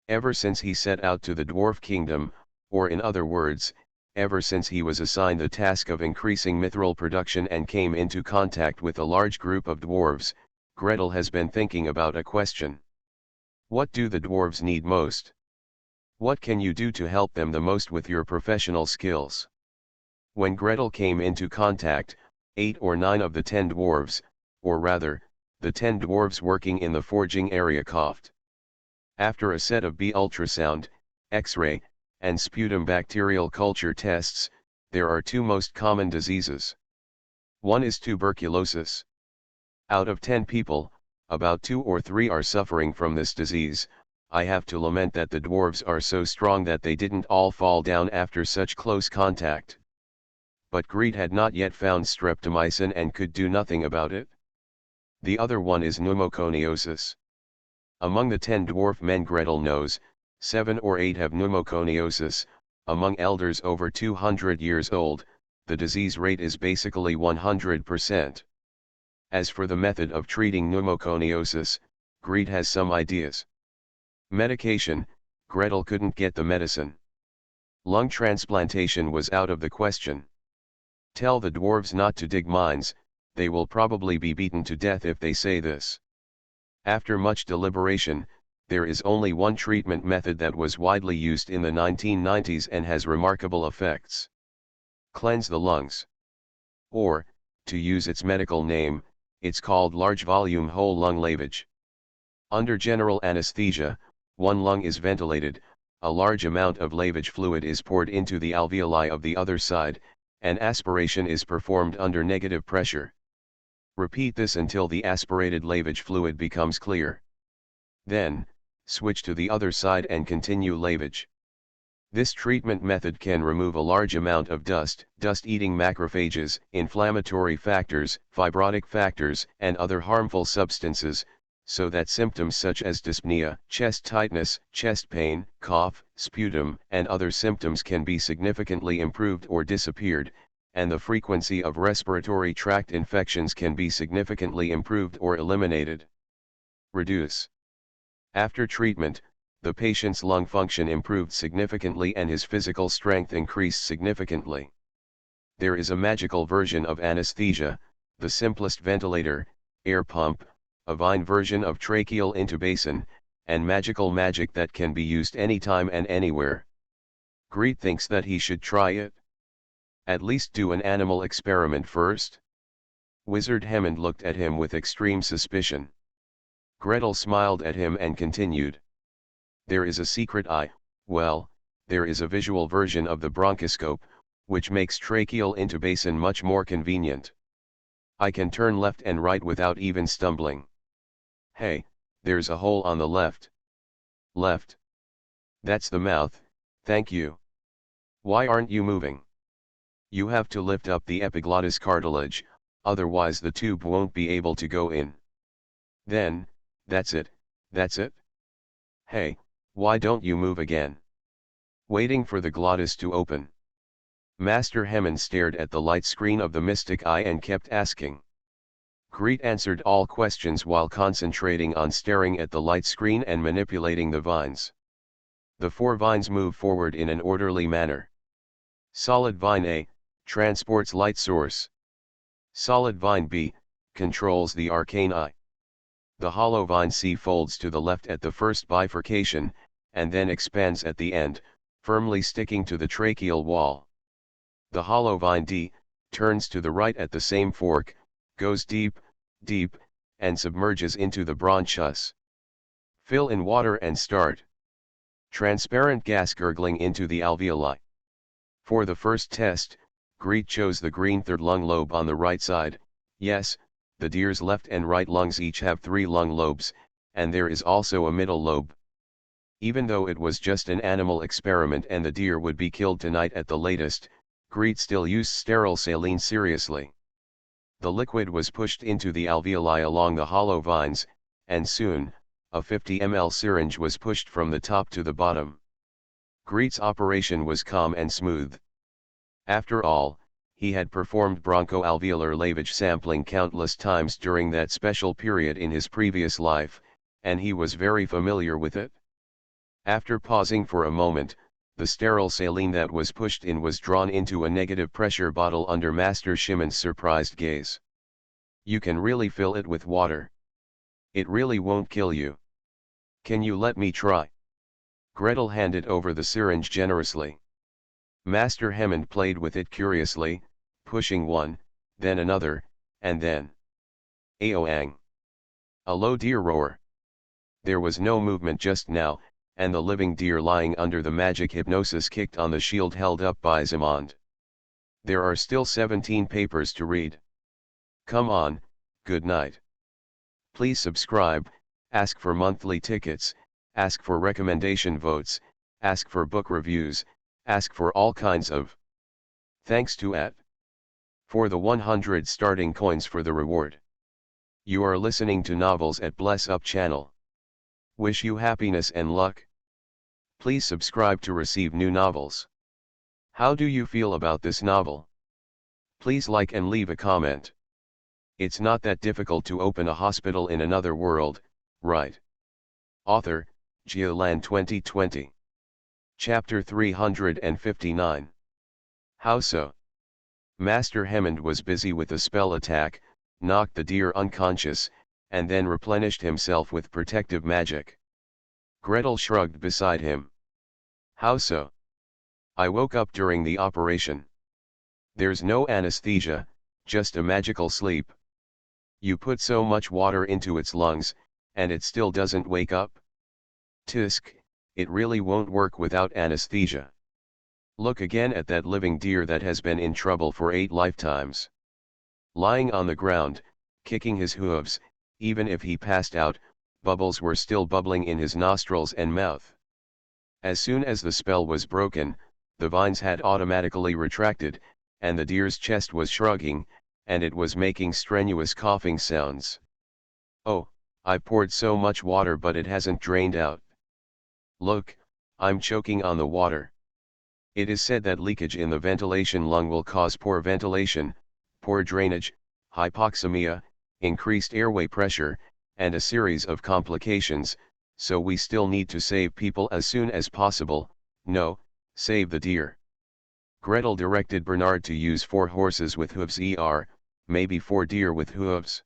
Ever since he set out to the dwarf kingdom, or in other words, ever since he was assigned the task of increasing mithril production and came into contact with a large group of dwarves, Gretel has been thinking about a question. What do the dwarves need most? What can you do to help them the most with your professional skills? When Gretel came into contact, 8 or 9 of the 10 dwarves, or rather, the 10 dwarves working in the forging area coughed. After a set of B ultrasound, X-ray, and sputum bacterial culture tests, there are 2 most common diseases. One is tuberculosis. Out of 10 people, about 2 or 3 are suffering from this disease. I have to lament that the dwarves are so strong that they didn't all fall down after such close contact. But Greet had not yet found streptomycin and could do nothing about it. The other one is pneumoconiosis. Among the 10 dwarf men Gretel knows, 7 or 8 have pneumoconiosis. Among elders over 200 years old, the disease rate is basically 100%. As for the method of treating pneumoconiosis, Greet has some ideas. Medication, Gretel couldn't get the medicine. Lung transplantation was out of the question. Tell the dwarves not to dig mines, they will probably be beaten to death if they say this. After much deliberation, there is only one treatment method that was widely used in the 1990s and has remarkable effects. Cleanse the lungs. Or, to use its medical name, it's called large volume whole lung lavage. Under general anesthesia, one lung is ventilated, a large amount of lavage fluid is poured into the alveoli of the other side, and aspiration is performed under negative pressure. Repeat this until the aspirated lavage fluid becomes clear. Then, switch to the other side and continue lavage. This treatment method can remove a large amount of dust-eating macrophages, inflammatory factors, fibrotic factors, and other harmful substances, so that symptoms such as dyspnea, chest tightness, chest pain, cough, sputum, and other symptoms can be significantly improved or disappeared, and the frequency of respiratory tract infections can be significantly improved or eliminated. Reduce. After treatment, the patient's lung function improved significantly and his physical strength increased significantly. There is a magical version of anesthesia, the simplest ventilator, air pump, a vine version of tracheal intubation, and magical magic that can be used anytime and anywhere. Greet thinks that he should try it. At least do an animal experiment first. Wizard Hammond looked at him with extreme suspicion. Gretel smiled at him and continued. There is a secret there is a visual version of the bronchoscope, which makes tracheal intubation much more convenient. I can turn left and right without even stumbling. Hey, there's a hole on the left. Left. That's the mouth, thank you. Why aren't you moving? You have to lift up the epiglottis cartilage, otherwise the tube won't be able to go in. Then, that's it. Hey, why don't you move again? Waiting for the glottis to open. Master Hammond stared at the light screen of the mystic eye and kept asking. Greet answered all questions while concentrating on staring at the light screen and manipulating the vines. The 4 vines move forward in an orderly manner. Solid vine A, transports light source. Solid vine B, controls the arcane eye. The hollow vine C folds to the left at the first bifurcation, and then expands at the end, firmly sticking to the tracheal wall. The hollow vine D, turns to the right at the same fork, goes deep, deep, and submerges into the bronchus. Fill in water and start. Transparent gas gurgling into the alveoli. For the first test, Greet chose the green third lung lobe on the right side. Yes, the deer's left and right lungs each have 3 lung lobes, and there is also a middle lobe. Even though it was just an animal experiment and the deer would be killed tonight at the latest, Greet still used sterile saline seriously. The liquid was pushed into the alveoli along the hollow vines, and soon, a 50 ml syringe was pushed from the top to the bottom. Greet's operation was calm and smooth. After all, he had performed bronchoalveolar lavage sampling countless times during that special period in his previous life, and he was very familiar with it. After pausing for a moment, the sterile saline that was pushed in was drawn into a negative pressure bottle under Master Shimon's surprised gaze. You can really fill it with water. It really won't kill you. Can you let me try? Gretel handed over the syringe generously. Master Hammond played with it curiously, pushing one, then another, and then aoang! A low deer roar. There was no movement just now, and the living deer lying under the magic hypnosis kicked on the shield held up by Zimond. There are still 17 papers to read. Come on, good night. Please subscribe, ask for monthly tickets, ask for recommendation votes, ask for book reviews, ask for all kinds of thanks to for the 100 starting coins for the reward. You are listening to Novels at Bless Up channel. Wish you happiness and luck. Please subscribe to receive new novels. How do you feel about this novel? Please like and leave a comment. It's not that difficult to open a hospital in another world, right? Author, Giolan 2020. Chapter 359. How so? Master Hammond was busy with a spell attack, knocked the deer unconscious, and then replenished himself with protective magic. Gretel shrugged beside him. How so? I woke up during the operation. There's no anesthesia, just a magical sleep. You put so much water into its lungs, and it still doesn't wake up? Tisk, it really won't work without anesthesia. Look again at that living deer that has been in trouble for 8 lifetimes. Lying on the ground, kicking his hooves, even if he passed out, bubbles were still bubbling in his nostrils and mouth. As soon as the spell was broken, the vines had automatically retracted, and the deer's chest was shrugging, and it was making strenuous coughing sounds. Oh, I poured so much water but it hasn't drained out. Look, I'm choking on the water. It is said that leakage in the ventilation lung will cause poor ventilation, poor drainage, hypoxemia, increased airway pressure, and a series of complications, so we still need to save people as soon as possible. No, save the deer. Gretel directed Bernard to use 4 horses with hooves maybe 4 deer with hooves.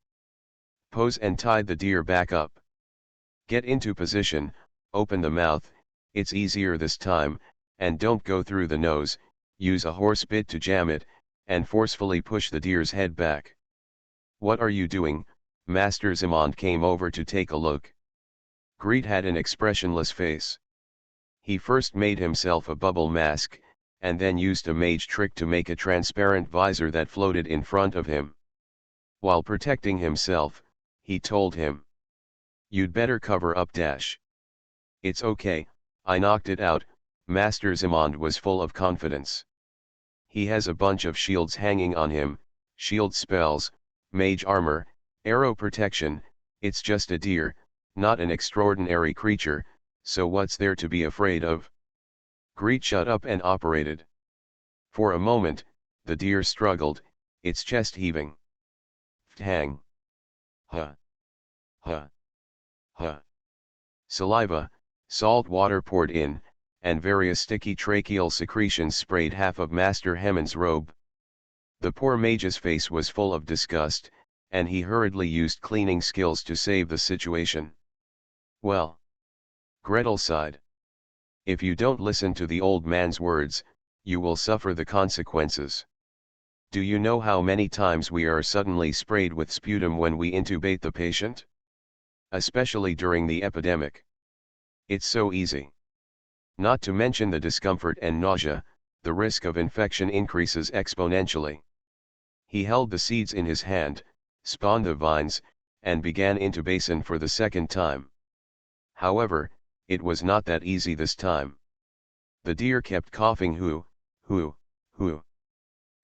Pose and tie the deer back up. Get into position, open the mouth, it's easier this time, and don't go through the nose, use a horse bit to jam it, and forcefully push the deer's head back. What are you doing? Master Zimond came over to take a look. Greet had an expressionless face. He first made himself a bubble mask, and then used a mage trick to make a transparent visor that floated in front of him. While protecting himself, he told him, "You'd better cover up dash." "It's okay, I knocked it out." Master Zimond was full of confidence. He has a bunch of shields hanging on him, shield spells, mage armor, arrow protection. It's just a deer, not an extraordinary creature, so what's there to be afraid of? Greet shut up and operated. For a moment, the deer struggled, its chest heaving. Ftang. Huh. Huh. Huh. Saliva, salt water poured in, and various sticky tracheal secretions sprayed half of Master Hammond's robe. The poor mage's face was full of disgust, and he hurriedly used cleaning skills to save the situation. Well. Gretel sighed. If you don't listen to the old man's words, you will suffer the consequences. Do you know how many times we are suddenly sprayed with sputum when we intubate the patient? Especially during the epidemic. It's so easy. Not to mention the discomfort and nausea, the risk of infection increases exponentially. He held the seeds in his hand, spawned the vines, and began intubation for the second time. However, it was not that easy this time. The deer kept coughing hoo.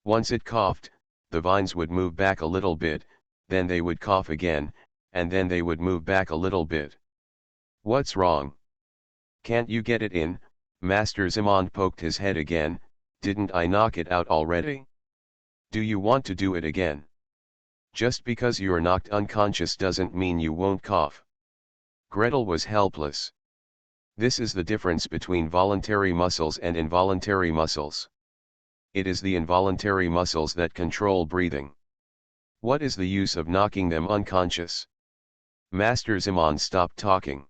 Once it coughed, the vines would move back a little bit, then they would cough again, and then they would move back a little bit. What's wrong? Can't you get it in? Master Zimond poked his head again. Didn't I knock it out already? Do you want to do it again? Just because you're knocked unconscious doesn't mean you won't cough. Gretel was helpless. This is the difference between voluntary muscles and involuntary muscles. It is the involuntary muscles that control breathing. What is the use of knocking them unconscious? Master Zimond stopped talking.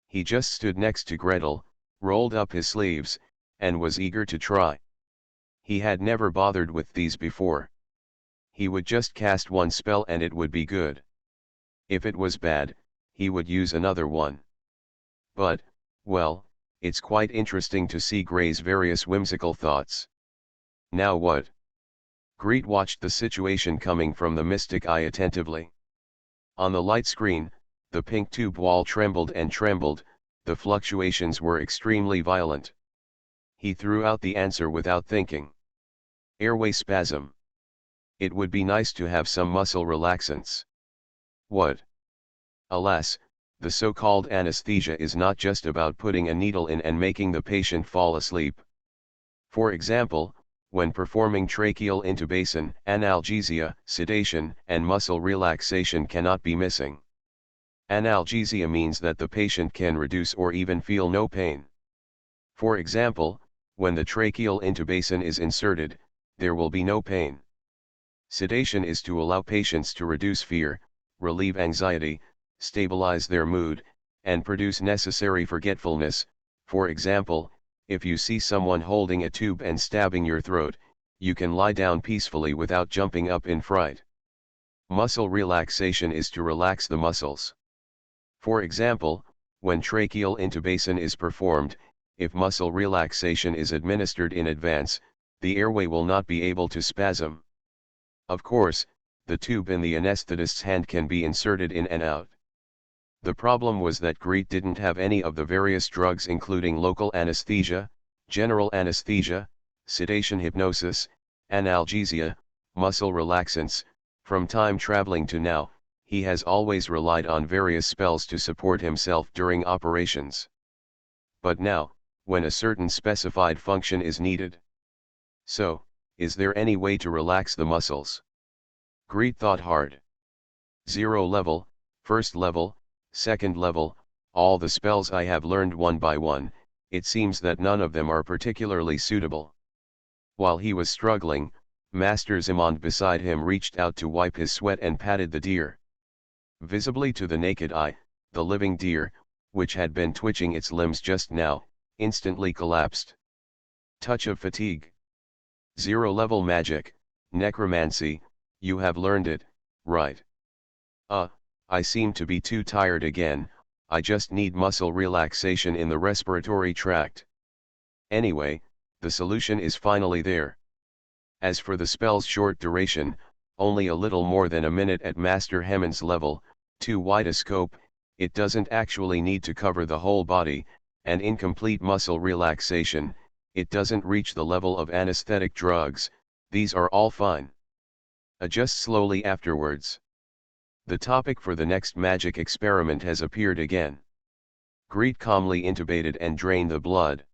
He just stood next to Gretel, rolled up his sleeves, and was eager to try. He had never bothered with these before. He would just cast one spell and it would be good. If it was bad, he would use another one. But, well, it's quite interesting to see Gray's various whimsical thoughts. Now what? Greet watched the situation coming from the mystic eye attentively. On the light screen, the pink tube wall trembled and trembled, the fluctuations were extremely violent. He threw out the answer without thinking. Airway spasm. It would be nice to have some muscle relaxants. What? Alas, the so-called anesthesia is not just about putting a needle in and making the patient fall asleep. For example, when performing tracheal intubation, analgesia, sedation, and muscle relaxation cannot be missing. Analgesia means that the patient can reduce or even feel no pain. For example, when the tracheal intubation is inserted, there will be no pain. Sedation is to allow patients to reduce fear, relieve anxiety, stabilize their mood, and produce necessary forgetfulness. For example, if you see someone holding a tube and stabbing your throat, you can lie down peacefully without jumping up in fright. Muscle relaxation is to relax the muscles. For example, when tracheal intubation is performed, if muscle relaxation is administered in advance, the airway will not be able to spasm. Of course, the tube in the anesthetist's hand can be inserted in and out. The problem was that Greet didn't have any of the various drugs including local anesthesia, general anesthesia, sedation hypnosis, analgesia, muscle relaxants. From time traveling to now, he has always relied on various spells to support himself during operations. But now, when a certain specified function is needed. So, is there any way to relax the muscles? Greet thought hard. 0 level, 1st level, 2nd level, all the spells I have learned one by one, it seems that none of them are particularly suitable. While he was struggling, Master Zimond beside him reached out to wipe his sweat and patted the deer. Visibly to the naked eye, the living deer, which had been twitching its limbs just now, instantly collapsed. Touch of fatigue. 0 level magic, necromancy, you have learned it, right? I seem to be too tired again, I just need muscle relaxation in the respiratory tract. Anyway, the solution is finally there. As for the spell's short duration, only a little more than a minute at Master Hammond's level, too wide a scope, it doesn't actually need to cover the whole body, and incomplete muscle relaxation, it doesn't reach the level of anesthetic drugs, these are all fine. Adjust slowly afterwards. The topic for the next magic experiment has appeared again. Greet calmly intubated and drained the blood.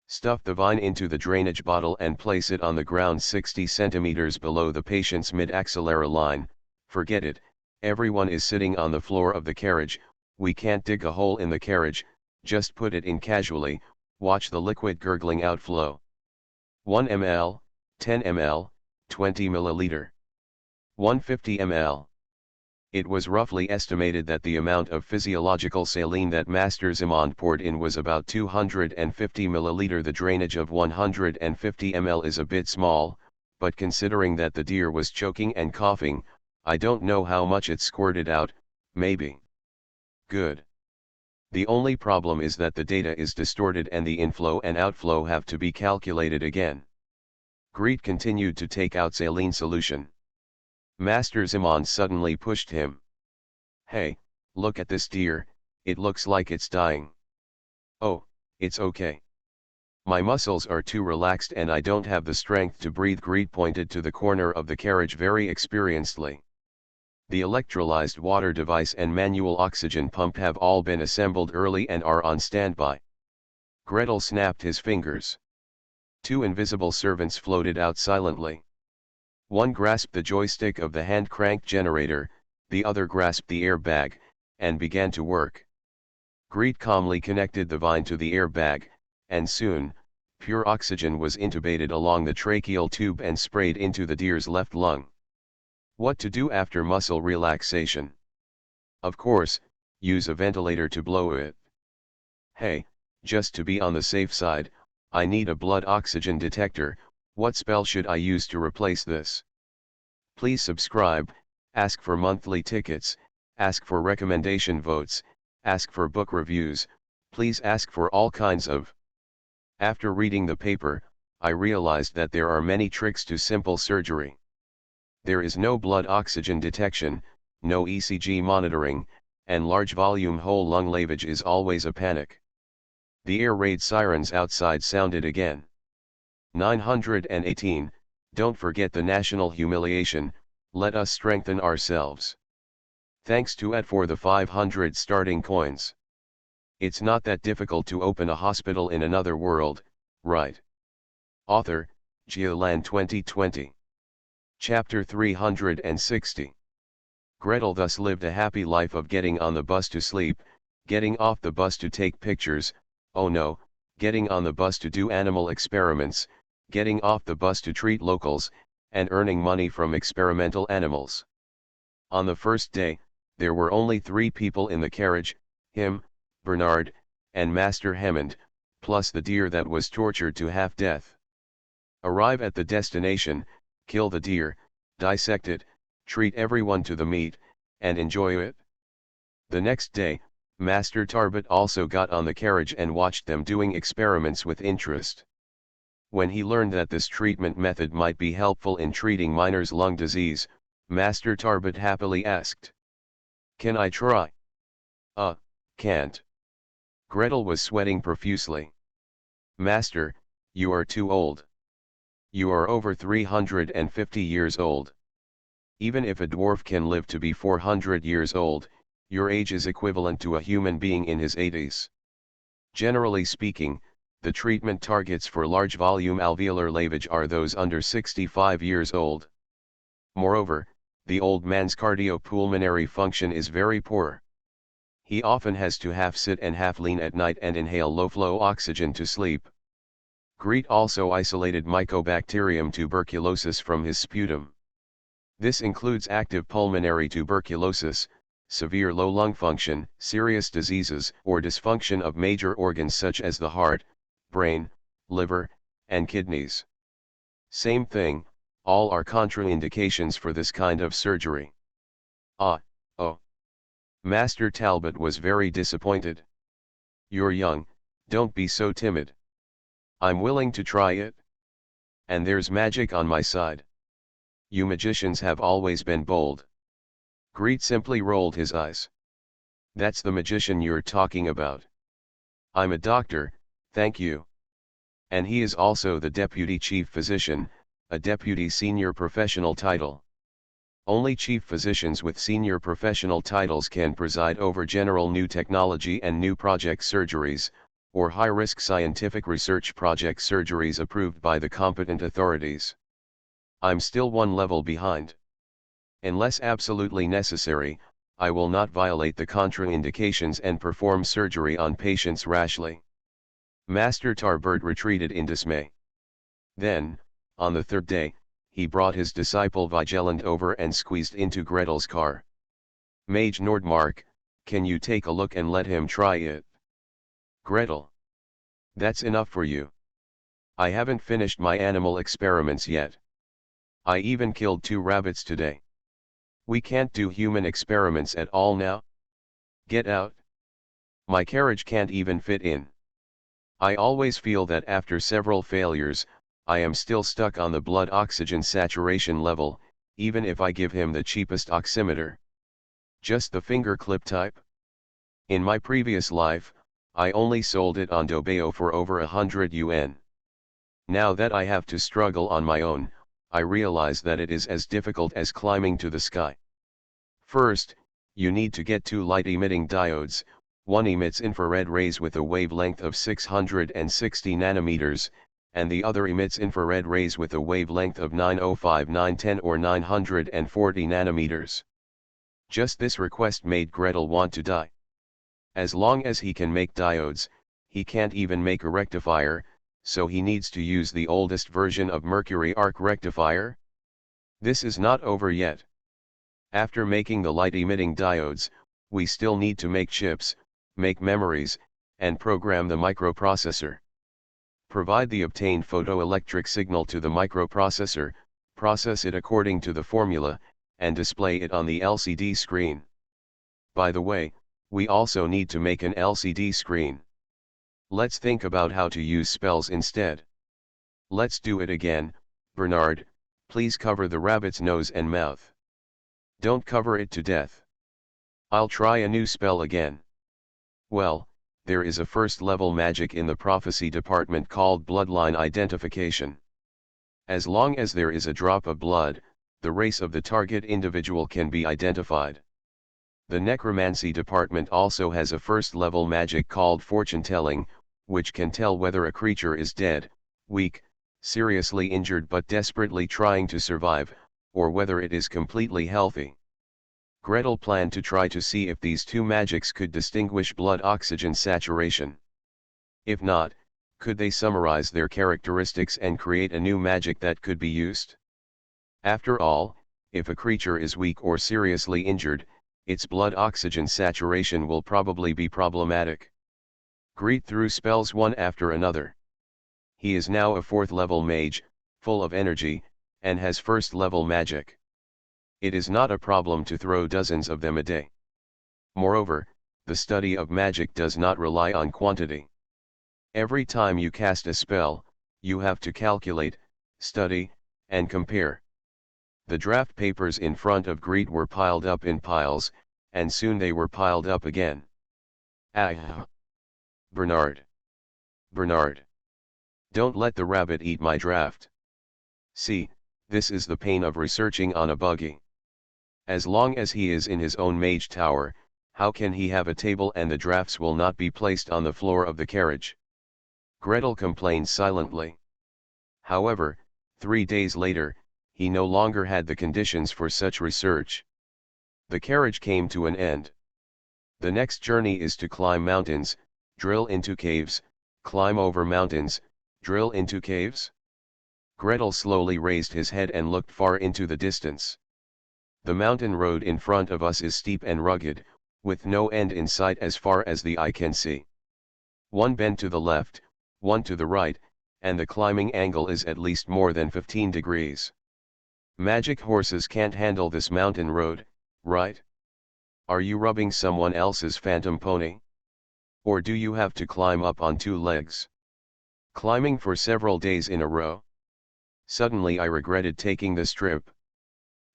Stuff the vine into the drainage bottle and place it on the ground 60 centimeters below the patient's mid-axillary line. Forget it, everyone is sitting on the floor of the carriage, we can't dig a hole in the carriage, just put it in casually, watch the liquid gurgling outflow. 1 ml, 10 ml, 20 milliliter. 150 ml. It was roughly estimated that the amount of physiological saline that Master Zimond poured in was about 250 milliliter. The drainage of 150 ml is a bit small, but considering that the deer was choking and coughing, I don't know how much it squirted out, maybe. Good. The only problem is that the data is distorted and the inflow and outflow have to be calculated again. Greet continued to take out saline solution. Master Zaman suddenly pushed him. Hey, look at this deer, it looks like it's dying. Oh, it's okay. My muscles are too relaxed and I don't have the strength to breathe. Greet pointed to the corner of the carriage very experiencedly. The electrolyzed water device and manual oxygen pump have all been assembled early and are on standby. Gretel snapped his fingers. Two invisible servants floated out silently. One grasped the joystick of the hand-cranked generator, the other grasped the airbag, and began to work. Greet calmly connected the vine to the airbag, and soon, pure oxygen was intubated along the tracheal tube and sprayed into the deer's left lung. What to do after muscle relaxation? Of course, use a ventilator to blow it. Hey, just to be on the safe side, I need a blood oxygen detector. What spell should I use to replace this? Please subscribe, ask for monthly tickets, ask for recommendation votes, ask for book reviews, please ask for all kinds of. After reading the paper, I realized that there are many tricks to simple surgery. There is no blood oxygen detection, no ECG monitoring, and large volume whole lung lavage is always a panic. The air raid sirens outside sounded again. 918, don't forget the national humiliation, let us strengthen ourselves. Thanks to Ed for the 500 starting coins. It's not that difficult to open a hospital in another world, right? Author, Geoland 2020. Chapter 360. Gretel thus lived a happy life of getting on the bus to sleep, getting off the bus to take pictures, oh no, getting on the bus to do animal experiments, getting off the bus to treat locals, and earning money from experimental animals. On the first day, there were only 3 people in the carriage, him, Bernard, and Master Hammond, plus the deer that was tortured to half-death. Arrive at the destination, kill the deer, dissect it, treat everyone to the meat, and enjoy it. The next day, Master Tarbot also got on the carriage and watched them doing experiments with interest. When he learned that this treatment method might be helpful in treating miners' lung disease, Master Tarbot happily asked, "Can I try?" Can't." Gretel was sweating profusely. "Master, you are too old. You are over 350 years old. Even if a dwarf can live to be 400 years old, your age is equivalent to a human being in his 80s. Generally speaking, the treatment targets for large volume alveolar lavage are those under 65 years old. Moreover, the old man's cardiopulmonary function is very poor. He often has to half sit and half lean at night and inhale low-flow oxygen to sleep." Greet also isolated Mycobacterium tuberculosis from his sputum. This includes active pulmonary tuberculosis, severe low lung function, serious diseases or dysfunction of major organs such as the heart, brain, liver, and kidneys. Same thing, all are contraindications for this kind of surgery. Oh. Master Talbot was very disappointed. "You're young, don't be so timid. I'm willing to try it. And there's magic on my side. You magicians have always been bold." Greet simply rolled his eyes. "That's the magician you're talking about. I'm a doctor, thank you. And he is also the deputy chief physician, a deputy senior professional title. Only chief physicians with senior professional titles can preside over general new technology and new project surgeries, or high-risk scientific research project surgeries approved by the competent authorities. I'm still one level behind. Unless absolutely necessary, I will not violate the contraindications and perform surgery on patients rashly." Master Tarbert retreated in dismay. Then, on the 3rd day, he brought his disciple Vigilant over and squeezed into Gretel's car. "Mage Nordmark, can you take a look and let him try it?" "Gretel. That's enough for you. I haven't finished my animal experiments yet. I even killed 2 rabbits today. We can't do human experiments at all now? Get out. My carriage can't even fit in. I always feel that after several failures, I am still stuck on the blood oxygen saturation level, even if I give him the cheapest oximeter. Just the finger clip type? In my previous life, I only sold it on Dobayo for over 100 yuan. Now that I have to struggle on my own, I realize that it is as difficult as climbing to the sky. First, you need to get 2 light-emitting diodes. One emits infrared rays with a wavelength of 660 nanometers, and the other emits infrared rays with a wavelength of 905, 910 or 940 nanometers. Just this request made Gretel want to die. As long as he can make diodes, he can't even make a rectifier, so he needs to use the oldest version of mercury arc rectifier. This is not over yet. After making the light-emitting diodes, we still need to make chips, make memories, and program the microprocessor. Provide the obtained photoelectric signal to the microprocessor, process it according to the formula, and display it on the LCD screen. By the way, we also need to make an LCD screen. Let's think about how to use spells instead. Let's do it again. Bernard, please cover the rabbit's nose and mouth. Don't cover it to death. I'll try a new spell again. Well, there is a first-level magic in the prophecy department called bloodline identification. As long as there is a drop of blood, the race of the target individual can be identified. The necromancy department also has a first-level magic called fortune-telling, which can tell whether a creature is dead, weak, seriously injured but desperately trying to survive, or whether it is completely healthy. Gretel planned to try to see if these 2 magics could distinguish blood oxygen saturation. If not, could they summarize their characteristics and create a new magic that could be used? After all, if a creature is weak or seriously injured, its blood oxygen saturation will probably be problematic. Greet through spells one after another. He is now a 4th-level mage, full of energy, and has 1st-level magic. It is not a problem to throw dozens of them a day. Moreover, the study of magic does not rely on quantity. Every time you cast a spell, you have to calculate, study, and compare. The draft papers in front of Greet were piled up in piles, and soon they were piled up again. Ah! Bernard! Bernard! Don't let the rabbit eat my draft. See, this is the pain of researching on a buggy. As long as he is in his own mage tower, how can he have a table and the drafts will not be placed on the floor of the carriage? Gretel complained silently. However, 3 days later, he no longer had the conditions for such research. The carriage came to an end. The next journey is to climb mountains, drill into caves, climb over mountains, drill into caves. Gretel slowly raised his head and looked far into the distance. The mountain road in front of us is steep and rugged, with no end in sight as far as the eye can see. One bend to the left, one to the right, and the climbing angle is at least more than 15 degrees. Magic horses can't handle this mountain road, right? Are you rubbing someone else's phantom pony? Or do you have to climb up on 2 legs? Climbing for several days in a row? Suddenly I regretted taking this trip.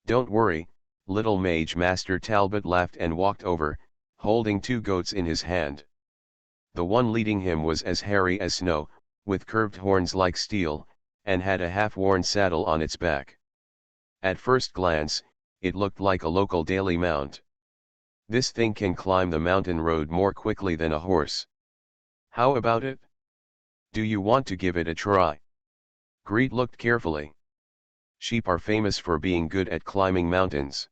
Don't worry, little mage Master Talbot laughed and walked over, holding 2 goats in his hand. The one leading him was as hairy as snow, with curved horns like steel, and had a half-worn saddle on its back. At first glance, it looked like a local daily mount. This thing can climb the mountain road more quickly than a horse. How about it? Do you want to give it a try? Greet looked carefully. Sheep are famous for being good at climbing mountains.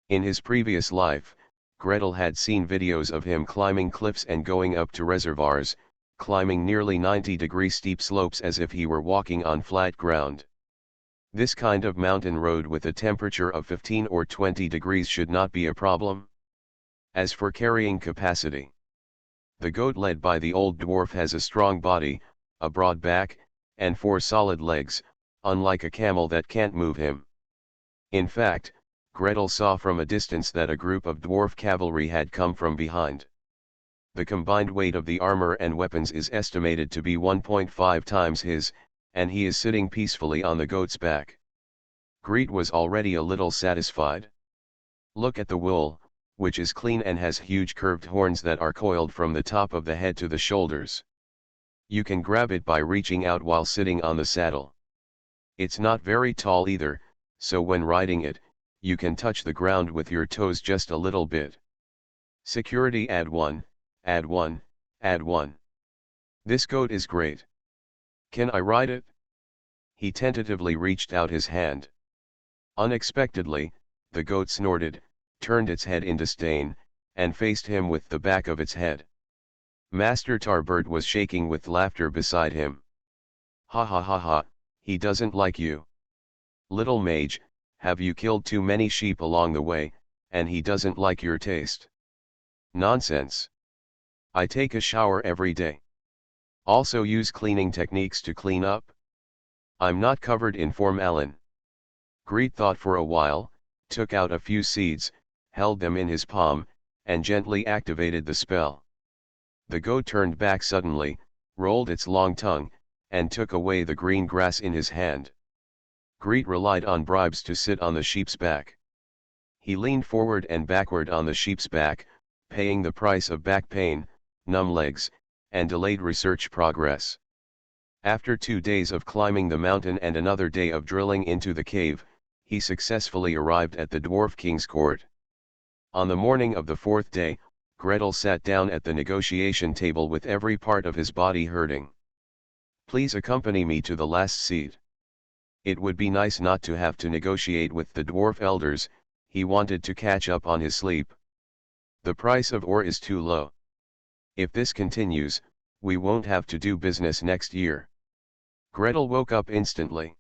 In his previous life, Gretel had seen videos of him climbing cliffs and going up to reservoirs, climbing nearly 90-degree steep slopes as if he were walking on flat ground. This kind of mountain road with a temperature of 15 or 20 degrees should not be a problem. As for carrying capacity, the goat led by the old dwarf has a strong body, a broad back, and 4 solid legs, unlike a camel that can't move him. In fact, Gretel saw from a distance that a group of dwarf cavalry had come from behind. The combined weight of the armor and weapons is estimated to be 1.5 times his, and he is sitting peacefully on the goat's back. Greet was already a little satisfied. Look at the wool, which is clean and has huge curved horns that are coiled from the top of the head to the shoulders. You can grab it by reaching out while sitting on the saddle. It's not very tall either, so when riding it, you can touch the ground with your toes just a little bit. Security add 1, add 1, add 1. This goat is great. Can I ride it? He tentatively reached out his hand. Unexpectedly, the goat snorted, turned its head in disdain, and faced him with the back of its head. Master Tarbert was shaking with laughter beside him. Ha ha ha ha, he doesn't like you. Little mage, have you killed too many sheep along the way, and he doesn't like your taste? Nonsense. I take a shower every day. Also use cleaning techniques to clean up. I'm not covered in formalin. Greet thought for a while, took out a few seeds, held them in his palm, and gently activated the spell. The goat turned back suddenly, rolled its long tongue, and took away the green grass in his hand. Greet relied on bribes to sit on the sheep's back. He leaned forward and backward on the sheep's back, paying the price of back pain, numb legs, and delayed research progress. After 2 days of climbing the mountain and another day of drilling into the cave, he successfully arrived at the Dwarf King's court. On the morning of the 4th day, Gretel sat down at the negotiation table with every part of his body hurting. Please accompany me to the last seat. It would be nice not to have to negotiate with the dwarf elders, he wanted to catch up on his sleep. The price of ore is too low. If this continues, we won't have to do business next year. Gretel woke up instantly.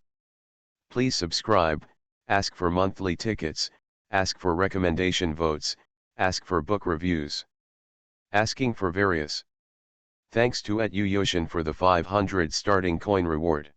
Please subscribe, ask for monthly tickets, ask for recommendation votes, ask for book reviews. Asking for various. Thanks to @uyoshin for the 500 starting coin reward.